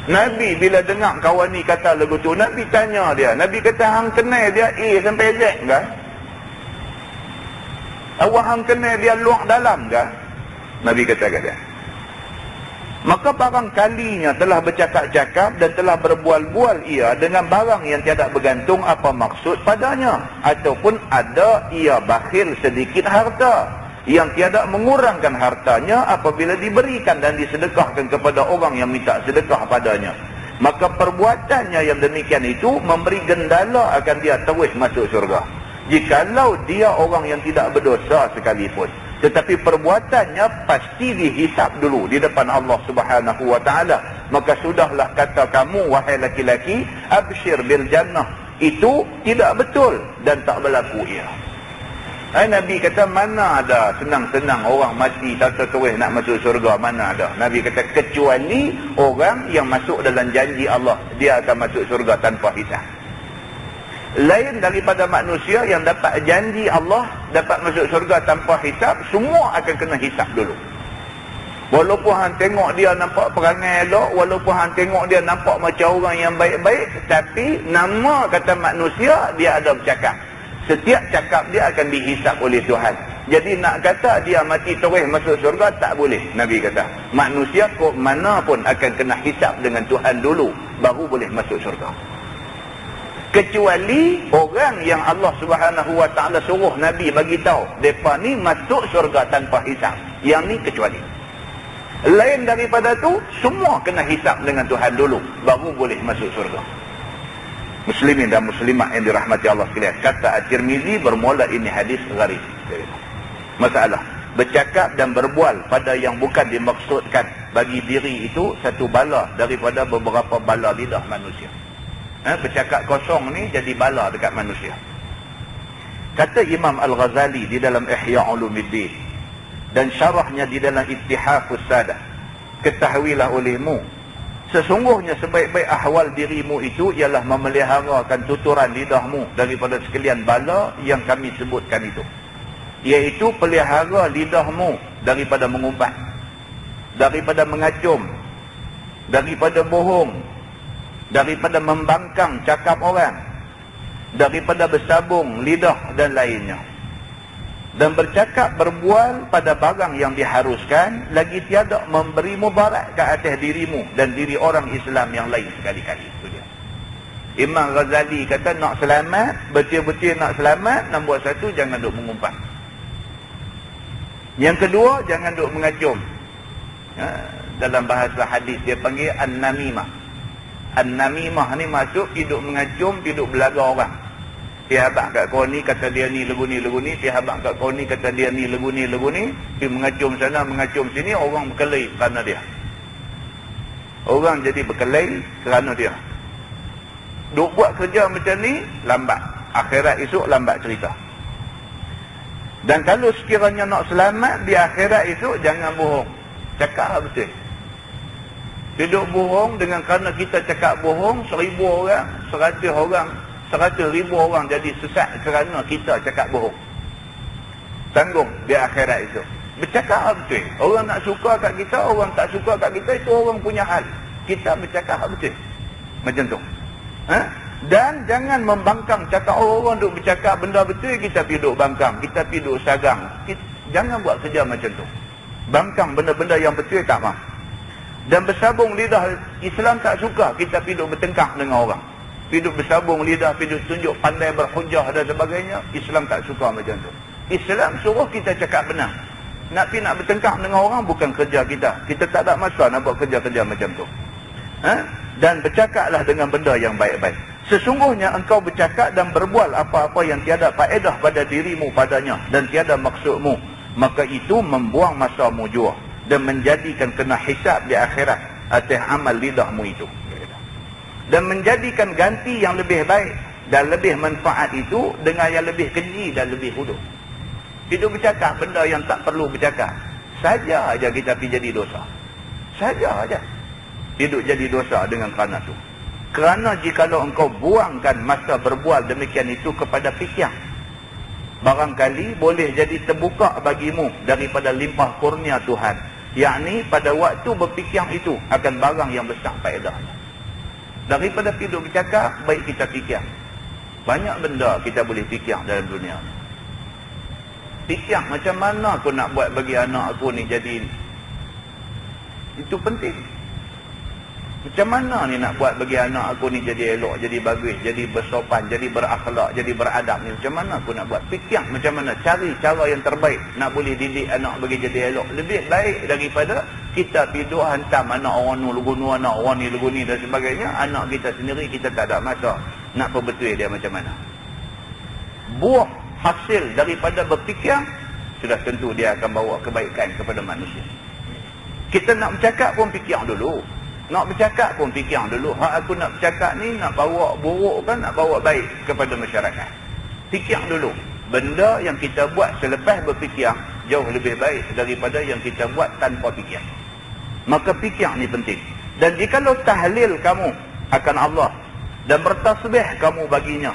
Nabi bila dengar kawan ni kata lagu tu, Nabi tanya dia. Nabi kata, hang kenal dia A sampai Z ke? Awak hang kenal dia luar dalam ke? Nabi kata dia. Maka barangkalinya telah bercakap-cakap dan telah berbual-bual ia dengan barang yang tiada bergantung apa maksud padanya. Ataupun ada ia bakhil sedikit harta, yang tiada mengurangkan hartanya apabila diberikan dan disedekahkan kepada orang yang minta sedekah padanya. Maka perbuatannya yang demikian itu memberi gendala akan dia terus masuk syurga, jikalau dia orang yang tidak berdosa sekalipun. Tetapi perbuatannya pasti dihisap dulu di depan Allah Subhanahu wa taala. Maka sudahlah kata kamu wahai laki-laki, absyir bil jannah, itu tidak betul dan tak berlaku ia. Nabi kata, mana ada senang-senang orang mati tak terus nak masuk syurga, mana ada. Nabi kata, kecuali orang yang masuk dalam janji Allah, dia akan masuk syurga tanpa hisap. Lain daripada manusia yang dapat janji Allah dapat masuk syurga tanpa hisap, semua akan kena hisap dulu. Walaupun hang tengok dia nampak perangai elok, walaupun hang tengok dia nampak macam orang yang baik-baik, tapi nama kata manusia dia ada bercakap. Setiap cakap dia akan dihisap oleh Tuhan. Jadi nak kata dia mati terus masuk syurga, tak boleh. Nabi kata, manusia kok mana pun akan kena hisap dengan Tuhan dulu, baru boleh masuk syurga. Kecuali orang yang Allah Subhanahu wa taala suruh Nabi bagi tahu depa ni masuk syurga tanpa hisap. Yang ni kecuali. Lain daripada tu, semua kena hisap dengan Tuhan dulu, baru boleh masuk syurga. Muslimin dan muslimat yang dirahmati Allah sekalian, kata At-Tirmizi, bermula ini hadis gharib. Masalah bercakap dan berbual pada yang bukan dimaksudkan bagi diri itu satu bala daripada beberapa bala lidah manusia. Bercakap kosong ni jadi bala dekat manusia. Kata Imam Al-Ghazali di dalam Ihya Ulumuddin dan syarahnya di dalam Ittihafus Sadah, ketahuilah olehmu, sesungguhnya sebaik-baik ahwal dirimu itu ialah memeliharakan tuturan lidahmu daripada sekalian bala yang kami sebutkan itu, iaitu pelihara lidahmu daripada mengumpat, daripada mengacum, daripada bohong, daripada membangkang cakap orang, daripada bersabung lidah dan lainnya, dan bercakap berbual pada barang yang diharuskan, lagi tiada memberi mudarat ke atas dirimu dan diri orang Islam yang lain sekali-kali. Itu dia. Imam Ghazali kata, nak selamat, betul-betul nak selamat, nombor satu, jangan duk mengumpat. Yang kedua, jangan duk mengacum. Dalam bahasa hadis dia panggil an-namimah. An-namimah ni masuk hidup mengacum, hidup belaga orang. Pihak habak kat kau ni kata dia ni lagu ni, pihak habak kat kau ni kata dia ni lagu ni, dia mengacum sana mengacum sini, orang berkelahi kerana dia. Orang jadi berkelahi kerana dia. Duk buat kerja macam ni, lambat. Akhirat esok lambat cerita. Dan kalau sekiranya nak selamat di akhirat esok, jangan bohong. Cakap betul. Hidup bohong dengan kerana kita cakap bohong, 1000 orang, 100 orang, 100,000 orang jadi sesat kerana kita cakap bohong. Tanggung di akhirat itu. Bercakap betul. Orang nak suka kat kita, orang tak suka kat kita, itu orang punya hal. Kita bercakap betul. Macam tu. Dan jangan membangkang cakap. Orang duk bercakap benda betul, kita pergi duk bangkang, kita pergi duk sagang. Jangan buat kerja macam tu. Bangkang benda-benda yang betul tak mahu. Dan bersabung lidah, Islam tak suka kita pergi duk bertengkar dengan orang. Pergi duk bersabung lidah, pergi duk tunjuk pandai berhujah dan sebagainya. Islam tak suka macam tu. Islam suruh kita cakap benar. Nak pergi nak bertengkar dengan orang bukan kerja kita. Kita tak ada masa nak buat kerja-kerja macam tu. Dan bercakaplah dengan benda yang baik-baik. Sesungguhnya engkau bercakap dan berbual apa-apa yang tiada faedah pada dirimu padanya dan tiada maksudmu, maka itu membuang masamu jua dan menjadikan kena hisab di akhirat atas amal lidahmu itu. dan menjadikan ganti yang lebih baik dan lebih manfaat itu dengan yang lebih keji dan lebih bodoh. Hidup bercakap benda yang tak perlu bercakap, saja aja kita pergi jadi dosa. Saja aja hidup jadi dosa dengan kerana tu. Kerana jikalau engkau buangkan masa berbual demikian itu kepada fikir, barangkali boleh jadi terbuka bagimu daripada limpah kurnia Tuhan, yakni pada waktu berfikir itu akan barang yang besar faedahnya. Daripada hidup bercakap, baik kita fikir. Banyak benda kita boleh fikir dalam dunia ni. Fikir macam mana aku nak buat bagi anak aku ni jadi, itu penting. Macam mana ni nak buat bagi anak aku ni jadi elok, jadi bagus, jadi bersopan, jadi berakhlak, jadi beradab ni. Macam mana aku nak buat? Fikir macam mana, cari cara yang terbaik nak boleh didik anak bagi jadi elok. Lebih baik daripada kita tidur hantam anak orang ni legunu, anak orang ni leguni dan sebagainya. Anak kita sendiri kita tak ada masa nak perbetul dia macam mana. Buah hasil daripada berfikir sudah tentu dia akan bawa kebaikan kepada manusia. Kita nak bercakap pun fikir dulu. Nak bercakap pun fikir dulu. Hak aku nak bercakap ni nak bawa buruk kan, nak bawa baik kepada masyarakat. Fikir dulu. Benda yang kita buat selepas berfikir jauh lebih baik daripada yang kita buat tanpa fikir. Maka fikir ni penting. Dan jikalau tahlil kamu akan Allah dan bertasbih kamu baginya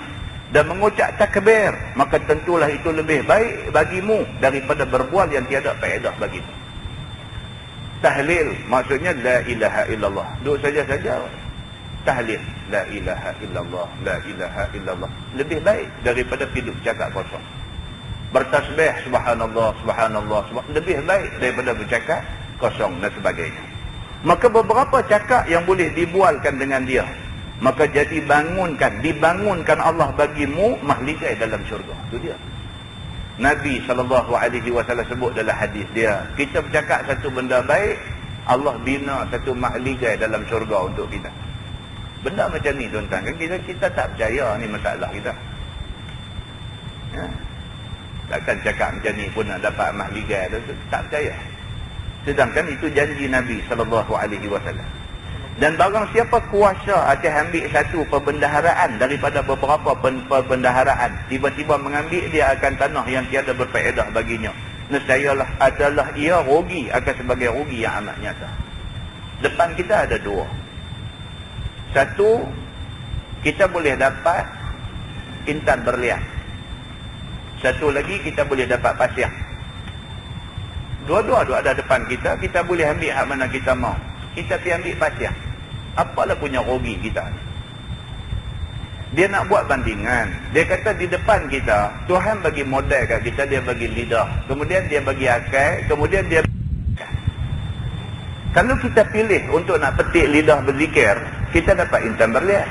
dan mengucap takbir, maka tentulah itu lebih baik bagimu daripada berbual yang tiada faedah bagimu. Tahlil maksudnya la ilaha illallah. Duduk saja-saja tahlil la ilaha illallah, la ilaha illallah, lebih baik daripada hidup cakap kosong. Bertasbih subhanallah, subhanallah, lebih baik daripada bercakap kosong dan sebagainya. Maka beberapa cakap yang boleh dibualkan dengan dia, maka jadi dibangunkan Allah bagimu mahligai dalam syurga. Itu dia. Nabi SAW sebut dalam hadis dia, kita bercakap satu benda baik, Allah bina satu mahligai dalam syurga untuk kita. Benda macam ni tuan-tuan, kan kita tak percaya ni masalah kita. Ya. Takkan cakap macam ni pun nak dapat mahligai, tak percaya. Sedangkan itu janji Nabi SAW. Dan barang siapa kuasa akan ambil satu perbendaharaan daripada beberapa perbendaharaan, tiba-tiba mengambil dia akan tanah yang tiada berfaedah baginya, nescayalah adalah ia rugi akan sebagai rugi yang amat nyata. Depan kita ada dua. Satu, kita boleh dapat intan berlian. Satu lagi, kita boleh dapat pasir. Dua-dua ada depan kita, kita boleh ambil hak mana kita mau. Kita pergi ambil pasir. Apalah punya rugi kita ni. Dia nak buat bandingan. Dia kata di depan kita, Tuhan bagi modal kat kita, dia bagi lidah. Kemudian dia bagi akal. Kemudian dia... Kalau kita pilih untuk nak petik lidah berzikir, kita dapat intan berlian.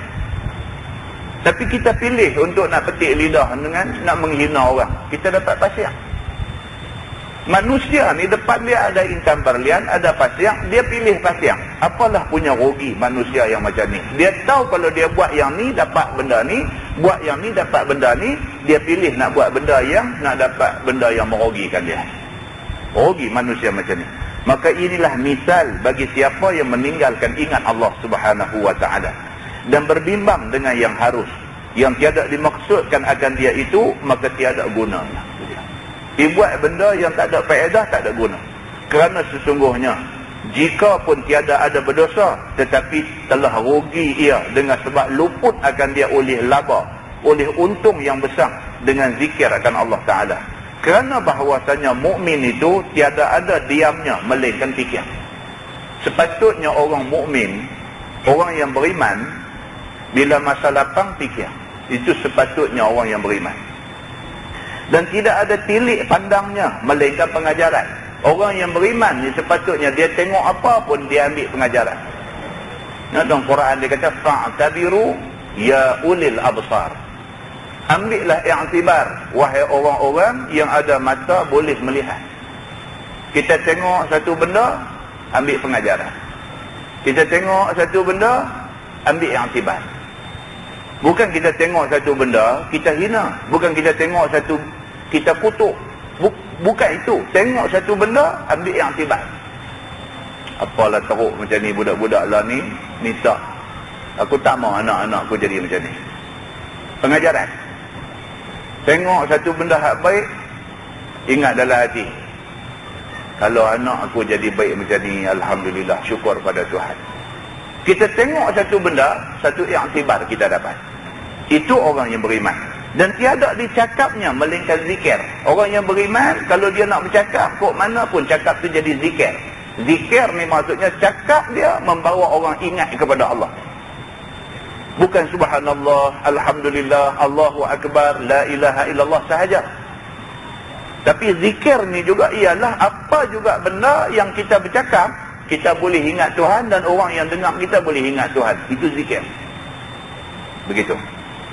Tapi kita pilih untuk nak petik lidah dengan nak menghina orang, kita dapat pasir. Manusia ni depan dia ada intan berlian, ada pasir, dia pilih pasir. Apalah punya rugi manusia yang macam ni. Dia tahu kalau dia buat yang ni dapat benda ni, buat yang ni dapat benda ni, dia pilih nak buat benda yang nak dapat benda yang merugikan dia. Rugi manusia macam ni. Maka inilah misal bagi siapa yang meninggalkan ingat Allah Subhanahu wa taala dan berbimbang dengan yang harus, yang tiada dimaksudkan akan dia itu, maka tiada gunanya. Dia buat benda yang tak ada faedah, tak ada guna. Kerana sesungguhnya, jika pun tiada ada berdosa, tetapi telah rugi ia dengan sebab luput akan dia oleh laba, oleh untung yang besar dengan zikir akan Allah Ta'ala. Kerana bahawasanya mukmin itu tiada ada diamnya melainkan fikir. Sepatutnya orang mukmin, orang yang beriman, bila masa lapang fikir. Itu sepatutnya orang yang beriman. Dan tidak ada tilik pandangnya melainkan pengajaran. Orang yang beriman ni sepatutnya dia tengok apa pun dia ambil pengajaran. Nah, dalam Quran dia kata fa'tabiru ya ulil absar. Ambillah i'tibar wahai orang-orang yang ada mata boleh melihat. Kita tengok satu benda, ambil pengajaran. Kita tengok satu benda, ambil i'tibar. Bukan kita tengok satu benda, kita hina. Bukan kita tengok satu, kita kutuk. Bukan itu. Tengok satu benda, ambil i'tibar. Apalah teruk macam ni budak-budak lah ni tak. Aku tak mau anak-anak aku jadi macam ni. Pengajaran. Tengok satu benda hak baik, ingat dalam hati, kalau anak aku jadi baik macam ni, alhamdulillah, syukur pada Tuhan. Kita tengok satu benda, satu iktibar kita dapat. Itu orang yang beriman. Dan tiada dicakapnya melainkan zikir. Orang yang beriman, kalau dia nak bercakap, kok mana pun cakap tu jadi zikir. Zikir ni maksudnya cakap dia membawa orang ingat kepada Allah. Bukan subhanallah, alhamdulillah, Allahu akbar, la ilaha illallah sahaja. Tapi zikir ni juga ialah apa juga benda yang kita bercakap, kita boleh ingat Tuhan dan orang yang dengar kita boleh ingat Tuhan. Itu zikir. Begitu.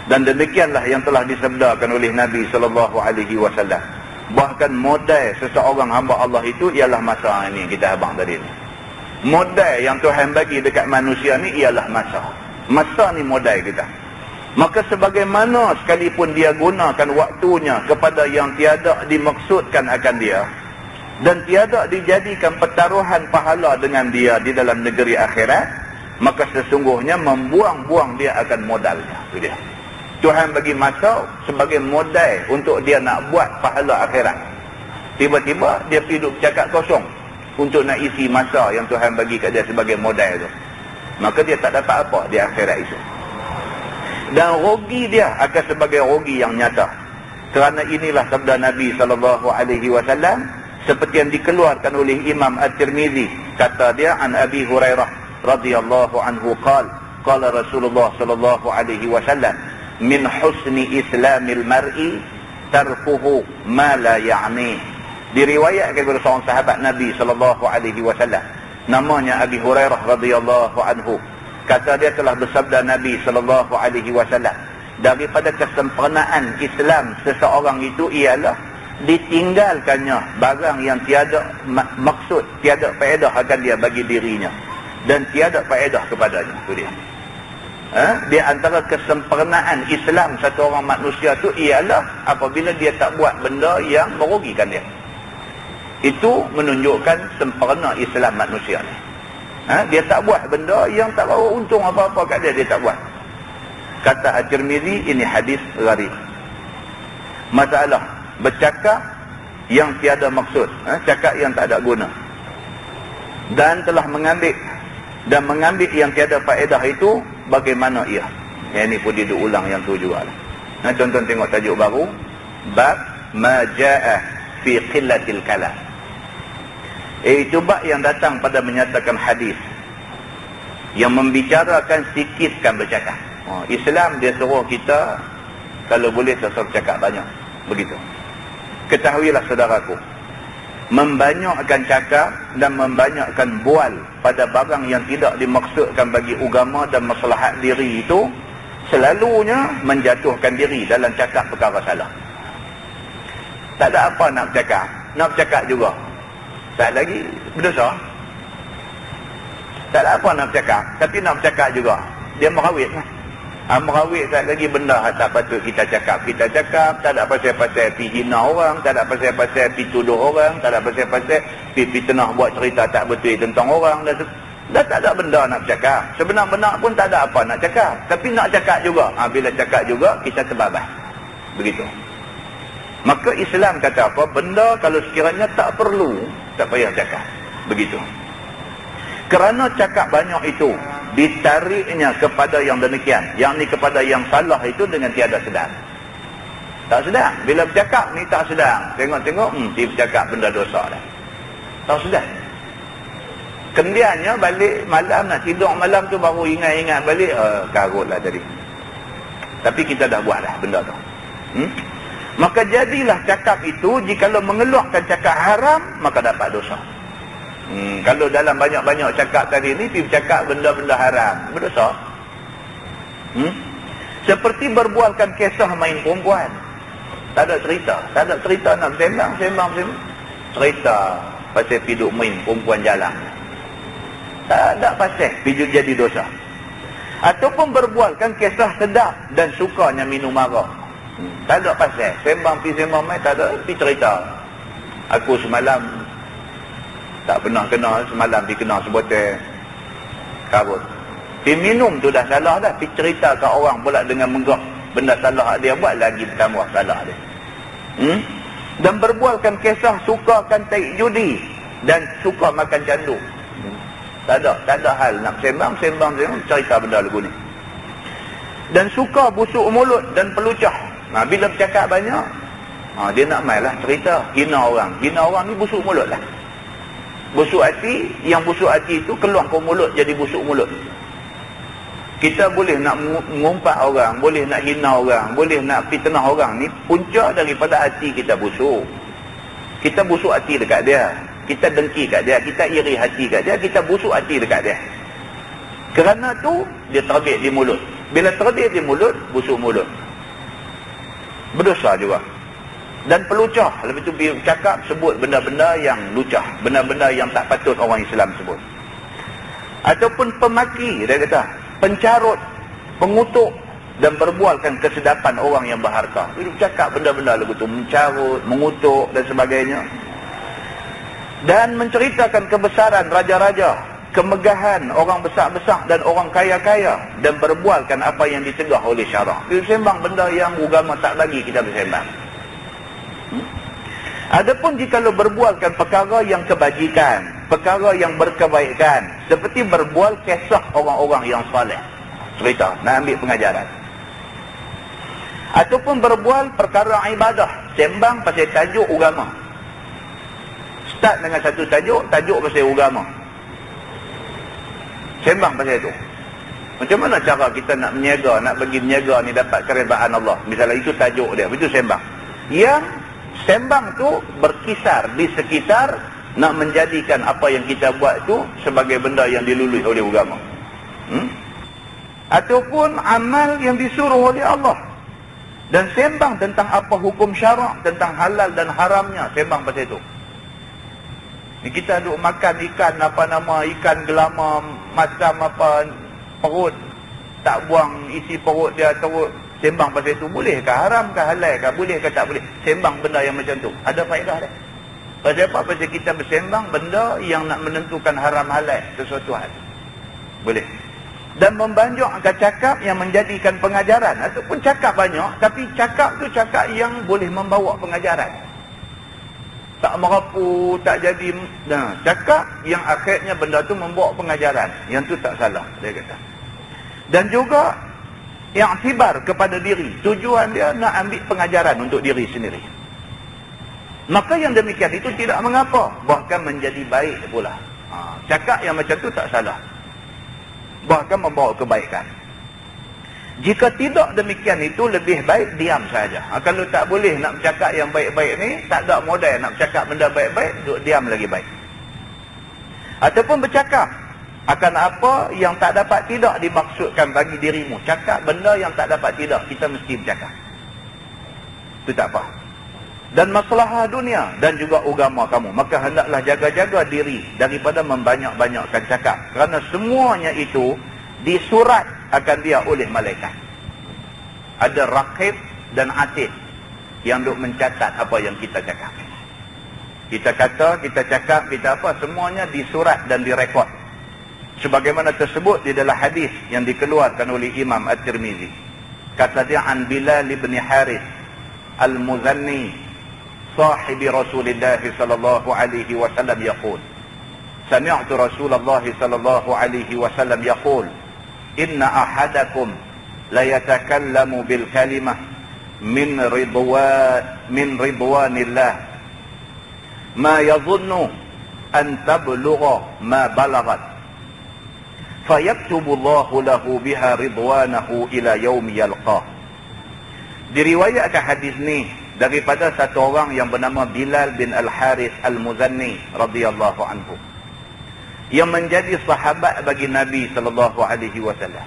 Dan demikianlah yang telah disabdakan oleh Nabi SAW. Bahkan modal seseorang hamba Allah itu ialah masa ini kita abang tadi ni. Modal yang Tuhan bagi dekat manusia ni ialah masa. Masa ni modal kita. Maka sebagaimana sekalipun dia gunakan waktunya kepada yang tiada dimaksudkan akan dia, dan tiada dijadikan pertaruhan pahala dengan dia di dalam negeri akhirat, maka sesungguhnya membuang-buang dia akan modalnya. Itu dia. Tuhan bagi masa sebagai modal untuk dia nak buat pahala akhirat. Tiba-tiba dia pergi duduk cakap kosong untuk nak isi masa yang Tuhan bagi kat dia sebagai modal tu. Maka dia tak dapat apa di akhirat itu. Dan rugi dia akan sebagai rugi yang nyata. Kerana inilah sabda Nabi SAW seperti yang dikeluarkan oleh Imam At-Tirmizi. Kata dia, an Abi Hurairah radhiyallahu anhu qala Rasulullah SAW, min husni islamil mar'i tarkuhu ma la ya'ni. Diriwayatkan oleh seorang sahabat Nabi SAW, namanya Abi Hurairah radhiyallahu anhu. Kata dia telah bersabda Nabi SAW, daripada kesempurnaan Islam seseorang itu ialah ditinggalkannya barang yang tiada maksud, tiada faedah akan dia bagi dirinya dan tiada faedah kepadanya. Itu dia. Di antara kesempurnaan Islam satu orang manusia tu ialah apabila dia tak buat benda yang merugikan dia. Itu menunjukkan sempurna Islam manusia ni. Dia tak buat benda yang tak bawa untung apa-apa kat dia, dia tak buat. Kata At-Tirmizi, ini hadis gharib. Masalah bercakap yang tiada maksud, cakap yang tak ada guna, dan telah mengambil yang tiada faedah itu, bagaimana ia? Yang ini pun dia ulang yang tu juga lah. Contoh tengok tajuk baru, bab ma jaa fi qillatil kalam. Itu bab yang datang pada menyatakan hadis yang membicarakan sikitkan bercakap. Islam dia suruh kita kalau boleh tak usah bercakap banyak. Begitu. Ketahuilah saudaraku, membanyakkan cakap dan membanyakkan bual pada barang yang tidak dimaksudkan bagi agama dan maslahat diri itu selalunya menjatuhkan diri dalam cakap perkara salah. Tak ada apa nak bercakap, nak bercakap juga tak lagi berdosa. Tak ada apa nak bercakap, tapi nak bercakap juga dia merawit lah. Merawit tak lagi benda tak patut kita cakap. Kita cakap tak ada pasal-pasal pergi hina orang, tak ada pasal-pasal pergi tuduh orang, tak ada pasal-pasal pergi tengah buat cerita tak betul tentang orang. Dah tak ada benda nak cakap. Sebenar-benar pun tak ada apa nak cakap, tapi nak cakap juga. Bila cakap juga kita terbabas. Begitu. Maka Islam kata apa? Benda kalau sekiranya tak perlu, tak payah cakap. Begitu. Kerana cakap banyak itu ditariknya kepada yang demikian, yang ni kepada yang salah itu dengan tiada sedar. Tak sedar. Bila bercakap ni tak sedar. Tengok-tengok, dia bercakap benda dosa dah. Tak sedar. Kemudiannya balik malam nak tidur malam tu baru ingat-ingat balik, karut lah tadi. Tapi kita dah buat dah benda tu. Maka jadilah cakap itu, jikalau mengeluarkan cakap haram, maka dapat dosa. Kalau dalam banyak-banyak cakap tadi ni, pergi cakap benda-benda haram, berdosa. Seperti berbualkan kisah main perempuan. Tak ada cerita nak sembang. Cerita pasal pergi duk main perempuan jalan. Tak ada pasal, pergi jadi dosa. Ataupun berbualkan kisah sedap dan sukanya minum arak. Tak ada pasal, sembang main, tak ada, pergi cerita. Aku semalam tak pernah kena, semalam pergi kena sebotol karut. Pergi minum tu dah salah dah. Pergi cerita ke orang pula dengan menggah benda salah dia buat, lagi bertambah salah dia. Dan berbualkan kisah sukakan taik judi dan suka makan candu. Tak ada hal nak sembang cerita benda lagu ni. Dan suka busuk mulut dan pelucah. Bila bercakap banyak, dia nak main lah cerita hina orang ni busuk mulut lah. Busuk hati, yang busuk hati itu keluar ke mulut jadi busuk mulut. Kita boleh nak mengumpat orang, boleh nak hina orang, boleh nak fitnah orang, ni punca daripada hati kita busuk. Kita busuk hati dekat dia, kita dengki kat dia, kita iri hati kat dia, kita busuk hati dekat dia. Kerana tu dia terbit di mulut. Bila terbit di mulut, busuk mulut, berdosa juga. Dan pelucah, lepas tu cakap sebut benda-benda yang lucah, benda-benda yang tak patut orang Islam sebut. Ataupun pemaki, dia kata pencarut, pengutuk dan berbualkan kesedapan orang yang berharta. Dia cakap benda-benda lagu tu, mencarut, mengutuk dan sebagainya. Dan menceritakan kebesaran raja-raja, kemegahan orang besar-besar dan orang kaya-kaya, dan berbualkan apa yang dicegah oleh syarak. Dia sembang benda yang agama tak bagi kita bersembang. Adapun jika berbualkan perkara yang kebajikan, perkara yang berkebaikan, seperti berbual kisah orang-orang yang saleh, cerita, nak ambil pengajaran. Ataupun berbual perkara ibadah, sembang pasal tajuk agama. Start dengan satu tajuk pasal agama. Sembang pasal itu. Macam mana cara kita nak meniaga, nak bagi meniaga ni dapat keredaan Allah? Misalnya itu tajuk dia, itu sembang. Yang sembang tu berkisar di sekitar nak menjadikan apa yang kita buat tu sebagai benda yang dilului oleh agama. Ataupun amal yang disuruh oleh Allah. Dan sembang tentang apa hukum syarak, tentang halal dan haramnya, sembang pasal itu. Ni kita duk makan ikan apa nama, ikan gelama macam apa, perut tak buang isi perut dia terus sembang pasal itu. Bolehkah, haramkah, halalkah, bolehkah tak boleh? Sembang benda yang macam tu ada faedah dia. Pasal apa? Pasal kita bersembang benda yang nak menentukan haram halal sesuatu hal. Boleh. Dan membanjukkan cakap yang menjadikan pengajaran, ataupun cakap banyak tapi cakap tu cakap yang boleh membawa pengajaran. Tak merapu, tak jadi. Cakap yang akhirnya benda tu membawa pengajaran. Yang tu tak salah, dia kata. Dan juga yang i'tibar kepada diri. Tujuan dia nak ambil pengajaran untuk diri sendiri. Maka yang demikian itu tidak mengapa. Bahkan menjadi baik pula. Cakap yang macam tu tak salah. Bahkan membawa kebaikan. Jika tidak demikian itu, lebih baik diam saja. Kalau tak boleh nak bercakap yang baik-baik ni, tak ada modal nak bercakap benda baik-baik, duduk diam lagi baik. Ataupun bercakap akan apa yang tak dapat tidak dimaksudkan bagi dirimu. Cakap benda yang tak dapat tidak, kita mesti bercakap. Itu tak apa. Dan masalah dunia dan juga agama kamu, maka hendaklah jaga-jaga diri daripada membanyak-banyakkan cakap. Kerana semuanya itu disurat akan dia oleh malaikat. Ada raqib dan atid yang duk mencatat apa yang kita cakap. Kita kata, kita cakap, kita apa, semuanya disurat dan direkod. Sebagaimana tersebut di dalam hadis yang dikeluarkan oleh Imam At-Tirmizi. Kata dia, an Bilal ibn Harith al-Muzanni sahibi Rasulullah sallallahu alaihi wasallam yaqul, sami'tu Rasulullah sallallahu alaihi wasallam yaqul, inna ahadakum la yatakallamu bil kalimah min ridwanillah ma yadhunnu an tablugha ma balagat fayaktubu Allahu lahu biha ridwanahu ila yaumi yalqah. Diriwayatkan hadis ni daripada satu orang yang bernama Bilal bin Al-Harith Al-Muzanni radhiyallahu anhu, yang menjadi sahabat bagi Nabi sallallahu alaihi wasallam.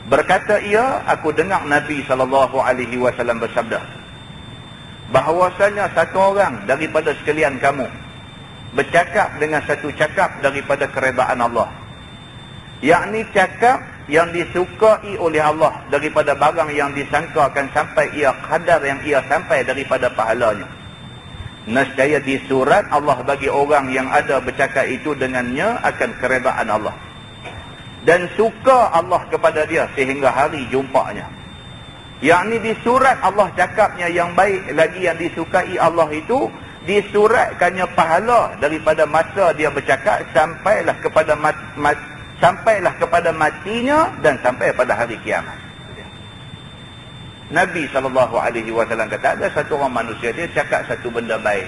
Berkata ia, aku dengar Nabi sallallahu alaihi wasallam bersabda, bahawasanya satu orang daripada sekalian kamu bercakap dengan satu cakap daripada keredaan Allah, yakni cakap yang disukai oleh Allah daripada barang yang disangkakan sampai ia kadar yang ia sampai daripada pahalanya. Nescaya di surat Allah bagi orang yang ada bercakap itu dengannya akan keredaan Allah. dan suka Allah kepada dia sehingga hari jumpanya. Yang ni di surat Allah cakapnya yang baik lagi yang disukai Allah itu, disuratkannya pahala daripada masa dia bercakap sampailah kepada matinya dan sampai pada hari kiamat. Nabi SAW kata, ada satu orang manusia dia cakap satu benda baik.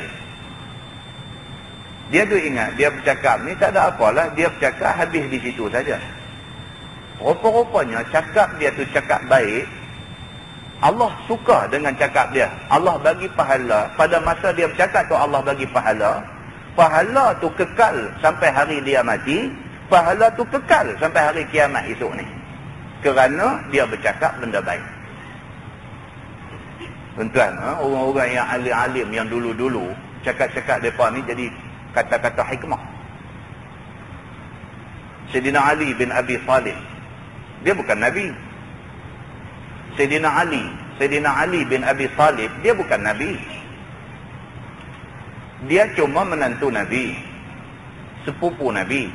Dia tu ingat dia bercakap ni tak ada apalah, dia bercakap habis di situ saja. Rupa-rupanya cakap dia tu cakap baik, Allah suka dengan cakap dia. Allah bagi pahala. Pada masa dia bercakap tu Allah bagi pahala. Pahala tu kekal sampai hari dia mati. Pahala tu kekal sampai hari kiamat esok ni. Kerana dia bercakap benda baik. Tuan-tuan, orang-orang yang alim-alim yang dulu-dulu, cakap-cakap mereka ni jadi kata-kata hikmah. Sayyidina Ali bin Abi Talib, dia bukan Nabi. Sayyidina Ali bin Abi Talib, dia bukan Nabi. Dia cuma menantu Nabi, sepupu Nabi.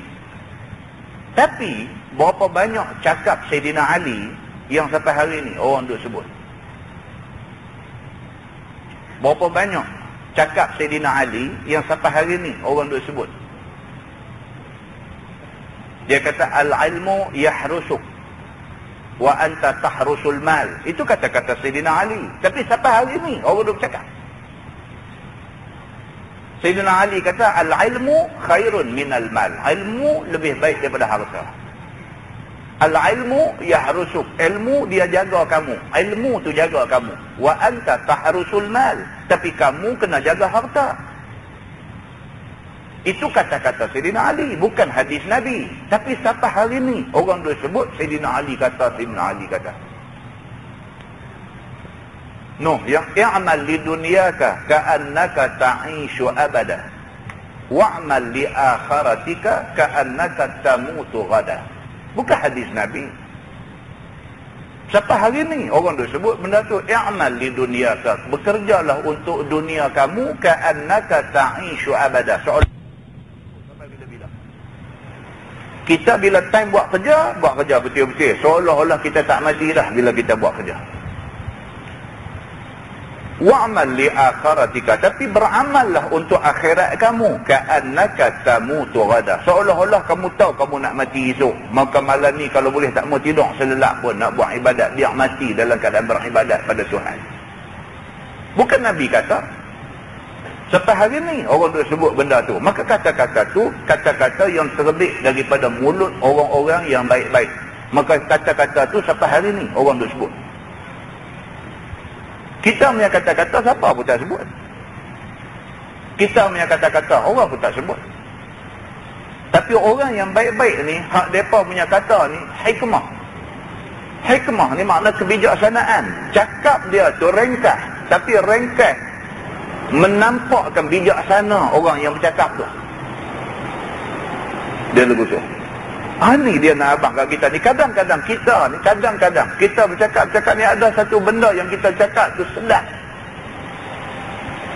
Tapi berapa banyak cakap Sayyidina Ali yang sampai hari ni orang duk sebut? Berapa banyak cakap Sayyidina Ali yang sampai hari ni orang duk sebut? Dia kata al-ilmu yahrusuk wa anta tahrusul mal. Itu kata-kata Sayyidina Ali. Tapi sampai hari ni orang duk cakap. Sayyidina Ali kata al-ilmu khairun minal mal. Ilmu lebih baik daripada harta. Al-ilmu yahrusuk. Ilmu dia jaga kamu. Ilmu tu jaga kamu. Wa anta tahrusul mal. Tapi kamu kena jaga harta. Itu kata-kata Sayyidina Ali, bukan hadis Nabi. Tapi sampai hari ni orang dah sebut Sayyidina Ali kata, Sayyidina Ali kata. Noh, yang i'mal li dunyaka ka'annaka ta'ishu abada. Wa'mal li akhiratika ka'annaka tamutu ghada. Bukan hadis Nabi. Sampai hari ni orang dah sebut benda tu, i'mal li dunyaka, bekerjalah untuk dunia kamu ka'annaka ta'ishu abada. Kita bila time buat kerja betul-betul. Seolah-olah kita tak mati dah bila kita buat kerja. Wa'mal li akhiratika, tapi beramallah untuk akhirat kamu. Ka'annaka tamutu ghada. Seolah-olah kamu tahu kamu nak mati esok. Maka malam ni kalau boleh tak mau tidur selelap pun nak buat ibadat. Biar mati dalam keadaan beribadat pada Tuhan. Bukan Nabi kata. Sampai hari ni orang tu sebut benda tu. Maka kata-kata tu kata-kata yang terbit daripada mulut orang-orang yang baik-baik. Maka kata-kata tu sampai hari ni orang tu sebut. Kita punya kata-kata siapa pun tak sebut. Kita punya kata-kata orang pun tak sebut. Tapi orang yang baik-baik ni, hak mereka punya kata ni hikmah. Hikmah ni makna kebijaksanaan. Cakap dia tu ringkas, tapi ringkas menampakkan bijaksana orang yang bercakap tu. Dia lebih tu. Ni dia nak abang kat kita ni. Kadang-kadang kita bercakap ni ada satu benda yang kita cakap tu sedap.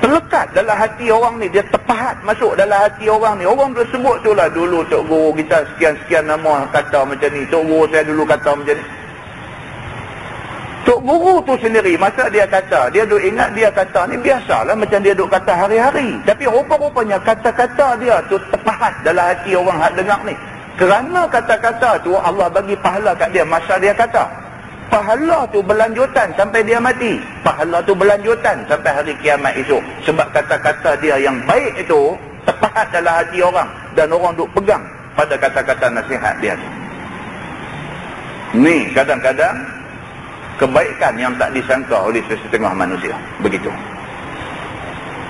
Terlekat dalam hati orang ni. Dia terpahat masuk dalam hati orang ni. Orang tu sebut tu lah, dulu Tok Guru kita sekian-sekian nama kata macam ni. Tok Guru saya dulu kata macam ni. Tok Guru tu sendiri, masa dia kata, dia duk ingat dia kata ni biasalah macam dia duk kata hari-hari. Tapi rupa-rupanya kata-kata dia tu terpahat dalam hati orang hak dengar ni. Kerana kata-kata tu Allah bagi pahala kat dia masa dia kata. Pahala tu berlanjutan sampai dia mati. Pahala tu berlanjutan sampai hari kiamat esok. Sebab kata-kata dia yang baik itu terpahat dalam hati orang. Dan orang duk pegang pada kata-kata nasihat dia. Ni kadang-kadang kebaikan yang tak disangka oleh sesetengah manusia. Begitu.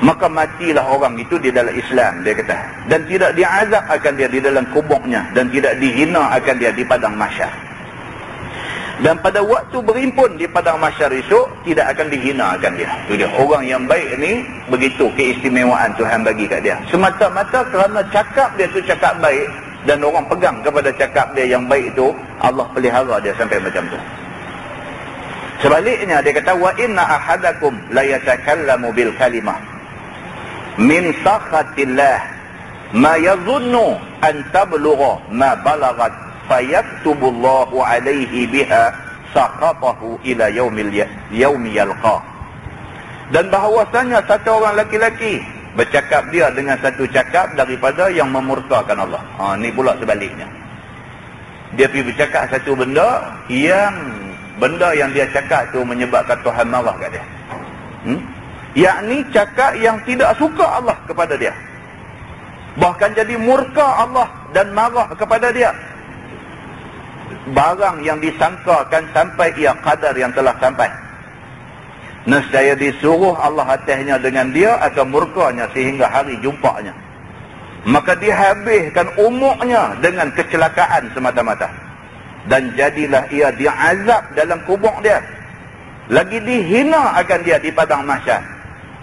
Maka matilah orang itu di dalam Islam, dia kata. Dan tidak diazab akan dia di dalam kubuknya. Dan tidak dihina akan dia di padang mahsyar. Dan pada waktu berimpun di padang mahsyar esok, tidak akan dihina akan dia. Itu dia. Orang yang baik ni, begitu keistimewaan Tuhan bagi kat dia. Semata-mata kerana cakap dia tu cakap baik, dan orang pegang kepada cakap dia yang baik itu, Allah pelihara dia sampai macam tu. Sebaliknya dia kata, wa inna ahadakum la yatakallamu bil kalimah min sakhatillah ma yadhunnu an tablugha ma balagat fayaktubullahu alaihi biha saqatahu ila yaumi yalqa. Dan bahawasanya satu orang laki-laki bercakap dia dengan satu cakap daripada yang memurkakan Allah. Ni pula sebaliknya. Dia pergi bercakap satu benda yang dia cakap tu menyebabkan Tuhan marah kat dia. Yakni cakap yang tidak suka Allah kepada dia. Bahkan jadi murka Allah dan marah kepada dia. Barang yang disangkakan sampai ia qadar yang telah sampai. Nescaya disuruh Allah atasnya dengan dia atau murkanya sehingga hari jumpanya. Maka dihabiskan umurnya dengan kecelakaan semata-mata. Dan jadilah ia diazab dalam kubur dia. Lagi dihina akan dia di padang mahsyar.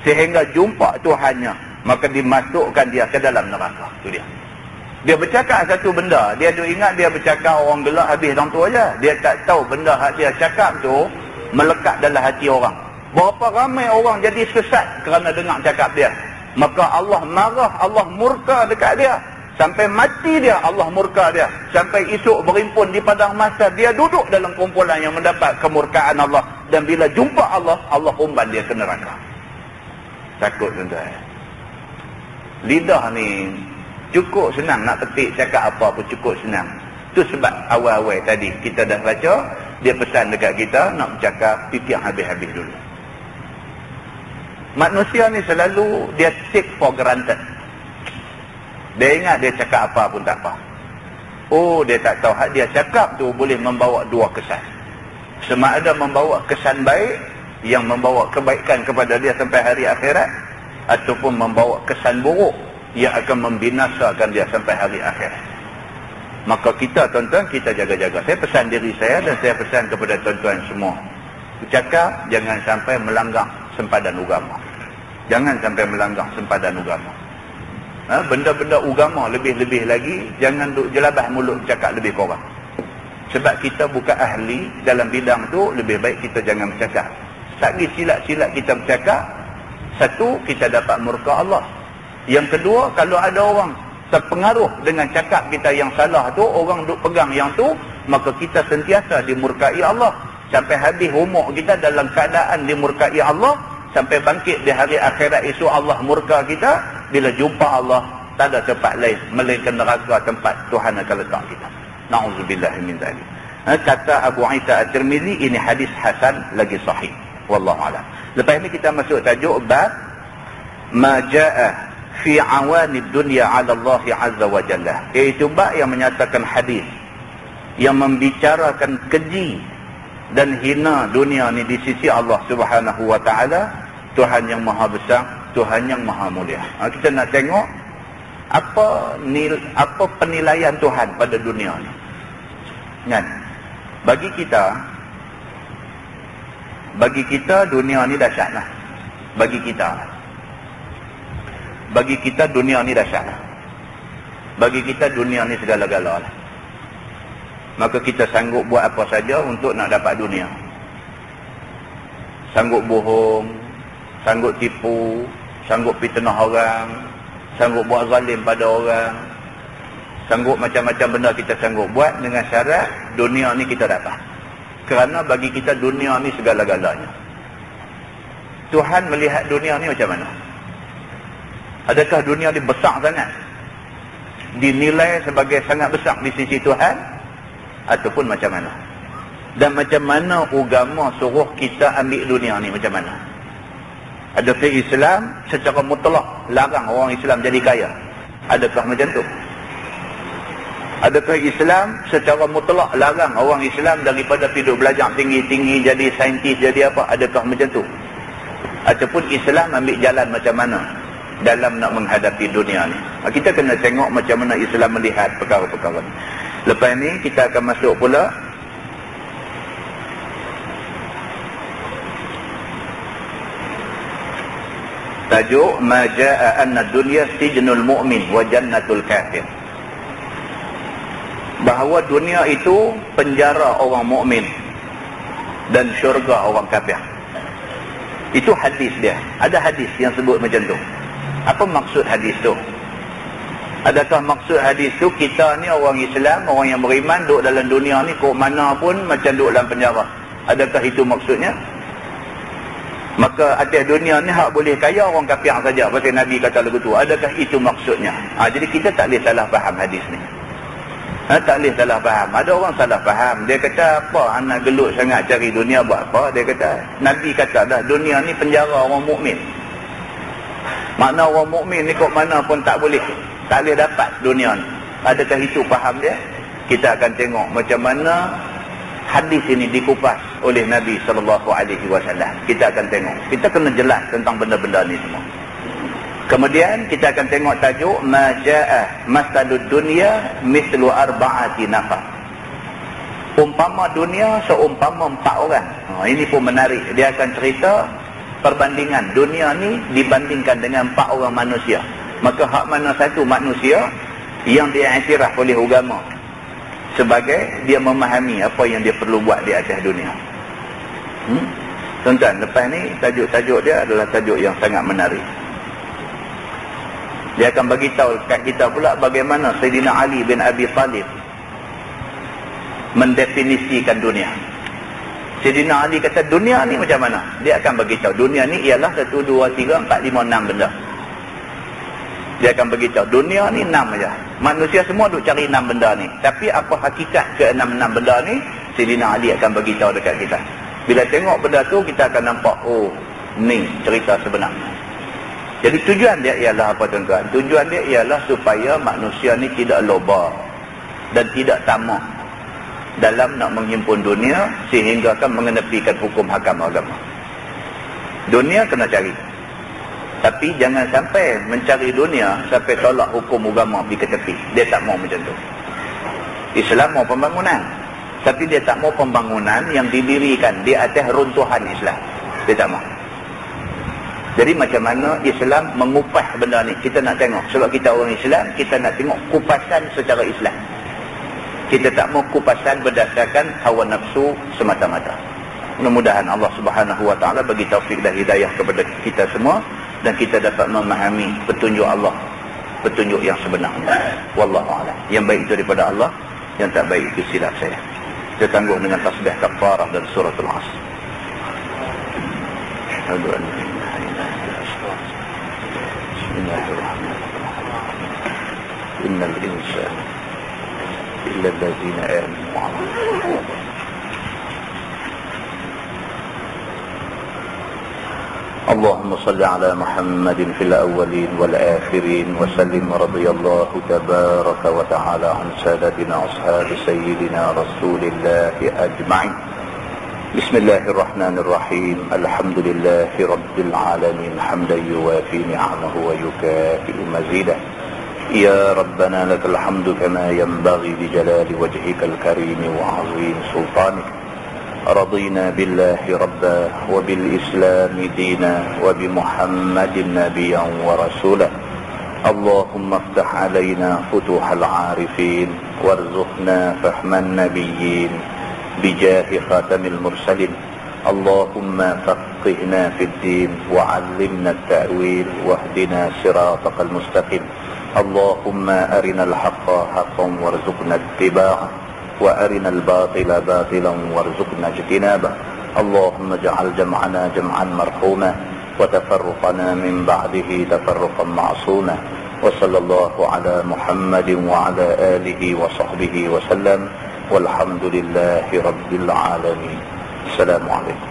Sehingga jumpa Tuhannya. Maka dimasukkan dia ke dalam neraka. Itu dia. Dia bercakap satu benda. Dia tu ingat dia bercakap orang gelak habis orang tu aja. Dia tak tahu benda dia cakap tu melekat dalam hati orang. Berapa ramai orang jadi sesat kerana dengar cakap dia. Maka Allah marah, Allah murka dekat dia. Sampai mati dia, Allah murka dia. Sampai esok berimpun di padang mahsyar, dia duduk dalam kumpulan yang mendapat kemurkaan Allah. Dan bila jumpa Allah, Allah umpan dia ke neraka. Takut tuan-tuan. Lidah ni cukup senang nak petik cakap apa pun cukup senang. Itu sebab awal-awal tadi kita dah baca, dia pesan dekat kita nak bercakap, fikir habis-habis dulu. Manusia ni selalu dia take for granted. Dia ingat dia cakap apa pun tak apa. Dia tak tahu dia cakap tu boleh membawa dua kesan. Sama ada membawa kesan baik yang membawa kebaikan kepada dia sampai hari akhirat, ataupun membawa kesan buruk yang akan membinasakan dia sampai hari akhirat. Maka kita tuan-tuan, kita jaga-jaga. Saya pesan diri saya dan saya pesan kepada tuan-tuan semua. Bercakap jangan sampai melanggar sempadan agama. Jangan sampai melanggar sempadan agama. Benda-benda agama lebih-lebih lagi, jangan duk jelabah mulut bercakap lebih kurang. Sebab kita bukan ahli dalam bidang tu, lebih baik kita jangan bercakap. Sagi silap-silap kita bercakap, satu, kita dapat murka Allah. Yang kedua, kalau ada orang terpengaruh dengan cakap kita yang salah tu, orang duk pegang yang tu, maka kita sentiasa dimurkai Allah. Sampai habis umur kita dalam keadaan dimurkai Allah, sampai bangkit di hari akhirat esok Allah murka kita. Bila jumpa Allah, tak ada tempat lain melainkan neraka tempat Tuhan akan letak kita. Na'udzubillah min dzalik. Kata Abu Isa At-Tirmizi, ini hadis hasan lagi sahih. Wallahu a'lam. Lepas ini kita masuk tajuk bab ma jaa fi awanid dunya 'ala Allah 'azza wa jalla. Iaitu bab yang menyatakan hadis yang membicarakan keji dan hina dunia ni di sisi Allah Subhanahu wa taala, Tuhan yang maha besar, Tuhan yang maha mulia. Kita nak tengok apa penilaian Tuhan pada dunia ni. Kan? Bagi kita dunia ni dahsyat lah. Bagi kita dunia ni dahsyat lah. Bagi kita dunia ni segala-gala lah. Maka kita sanggup buat apa saja untuk nak dapat dunia. Sanggup bohong, sanggup tipu, sanggup fitnah orang, sanggup buat zalim pada orang, sanggup macam-macam benda kita sanggup buat dengan syarat dunia ni kita dapat. Kerana bagi kita dunia ni segala-galanya. Tuhan melihat dunia ni macam mana? Adakah dunia ni besar sangat? Dinilai sebagai sangat besar di sisi Tuhan? Ataupun macam mana? Dan macam mana agama suruh kita ambil dunia ni macam mana? Adakah Islam secara mutlak larang orang Islam jadi kaya? Adakah macam tu? Adakah Islam secara mutlak larang orang Islam daripada hidup belajar tinggi-tinggi jadi saintis jadi apa? Adakah macam tu? Ataupun Islam ambil jalan macam mana dalam nak menghadapi dunia ni? Kita kena tengok macam mana Islam melihat perkara-perkara ni. Lepas ni kita akan masuk pula tajuk ma jaa anna dunya sijnul mu'min wa jannatul kafir. Bahawa dunia itu penjara orang mukmin dan syurga orang kafir. Itu hadis dia. Ada hadis yang sebut macam tu. Apa maksud hadis tu? Adakah maksud hadis tu kita ni orang Islam, orang yang beriman, duduk dalam dunia ni kok mana pun macam duduk dalam penjara? Adakah itu maksudnya? Maka atas dunia ni hak boleh kaya orang kafir saja, pasal Nabi kata lagu tu. Adakah itu maksudnya? Jadi kita tak boleh salah faham hadis ni. Tak boleh salah faham. Ada orang salah faham. Dia kata apa anak gelut sangat cari dunia buat apa? Dia kata Nabi kata dah dunia ni penjara orang mukmin. Makna orang mukmin ni kok mana pun tak boleh dapat dunia ni. Adakah itu faham dia? Kita akan tengok macam mana hadis ini dikupas oleh Nabi SAW. Kita akan tengok. Kita kena jelas tentang benda-benda ni semua. Kemudian kita akan tengok tajuk ma jaa masalud dunya mislu arba'ati nafar. Umpama dunia seumpama 4 orang. Ini pun menarik. Dia akan cerita perbandingan dunia ni dibandingkan dengan 4 orang manusia. Maka hak mana satu manusia yang diiktiraf oleh agama sebagai dia memahami apa yang dia perlu buat di atas dunia. Tuan-tuan, lepas ni tajuk-tajuk dia adalah tajuk yang sangat menarik. Dia akan bagi tahu kat kita pula bagaimana Sayyidina Ali bin Abi Talib mendefinisikan dunia. Sayyidina Ali kata dunia ni macam mana? Dia akan bagi tahu dunia ni ialah 1, 2, 3, 4, 5, 6 benda. Dia akan beritahu dunia ni 6 aja. Manusia semua duk cari 6 benda ni. Tapi apa hakikat ke 6 benda ni? Sayyidina Ali akan beritahu dekat kita. Bila tengok benda tu kita akan nampak, oh, ni cerita sebenar. Jadi tujuan dia ialah apa tuan-tuan? Tujuan dia ialah supaya manusia ni tidak loba dan tidak tamak dalam nak menghimpun dunia sehingga akan mengenepikan hukum hakam agama. Dunia kena cari. Tapi jangan sampai mencari dunia sampai tolak hukum agama pergi ke tepi. Dia tak mau macam tu. Islam mau pembangunan. Tapi dia tak mau pembangunan yang didirikan di atas runtuhan Islam. Dia tak mau. Jadi macam mana Islam mengupas benda ni? Kita nak tengok. Sebab kita orang Islam, kita nak tengok kupasan secara Islam. Kita tak mau kupasan berdasarkan hawa nafsu semata-mata. Mudah-mudahan Allah Subhanahu Wa Taala bagi taufik dan hidayah kepada kita semua dan kita dapat memahami petunjuk Allah, petunjuk yang sebenarnya. Wallahu a'lam. Yang baik itu daripada Allah, yang tak baik itu silap saya. Kita tangguh dengan tasbih kafarah dan suratul Asr. Asyhadu an la ilaha illallah. Bismillahirrahmanirrahim. Innal insana illa allazina amanu wa 'amilus. اللهم صل على محمد في الأولين والآخرين وسلم رضي الله تبارك وتعالى عن سادتنا أصحاب سيدنا رسول الله أجمعين. بسم الله الرحمن الرحيم. الحمد لله رب العالمين حمدا يوافي نعمه ويكافئ مزيده. يا ربنا لك الحمد كما ينبغي لجلال وجهك الكريم وعظيم سلطانك. رضينا بالله ربا وبالإسلام دينا وبمحمد نبيا ورسولا. اللهم افتح علينا فتوح العارفين وارزقنا فهم النبيين بجاه خاتم المرسلين. اللهم فقهنا في الدين وعلمنا التأويل واهدنا صراطك المستقيم. اللهم أرنا الحق حقا وارزقنا اتباعه وأرنا الباطل باطلا وارزقنا اجتنابه. اللهم اجعل جمعنا جمعا مرحوما وتفرقنا من بعده تفرقا معصوما. وصلى الله على محمد وعلى آله وصحبه وسلم والحمد لله رب العالمين. السلام عليكم.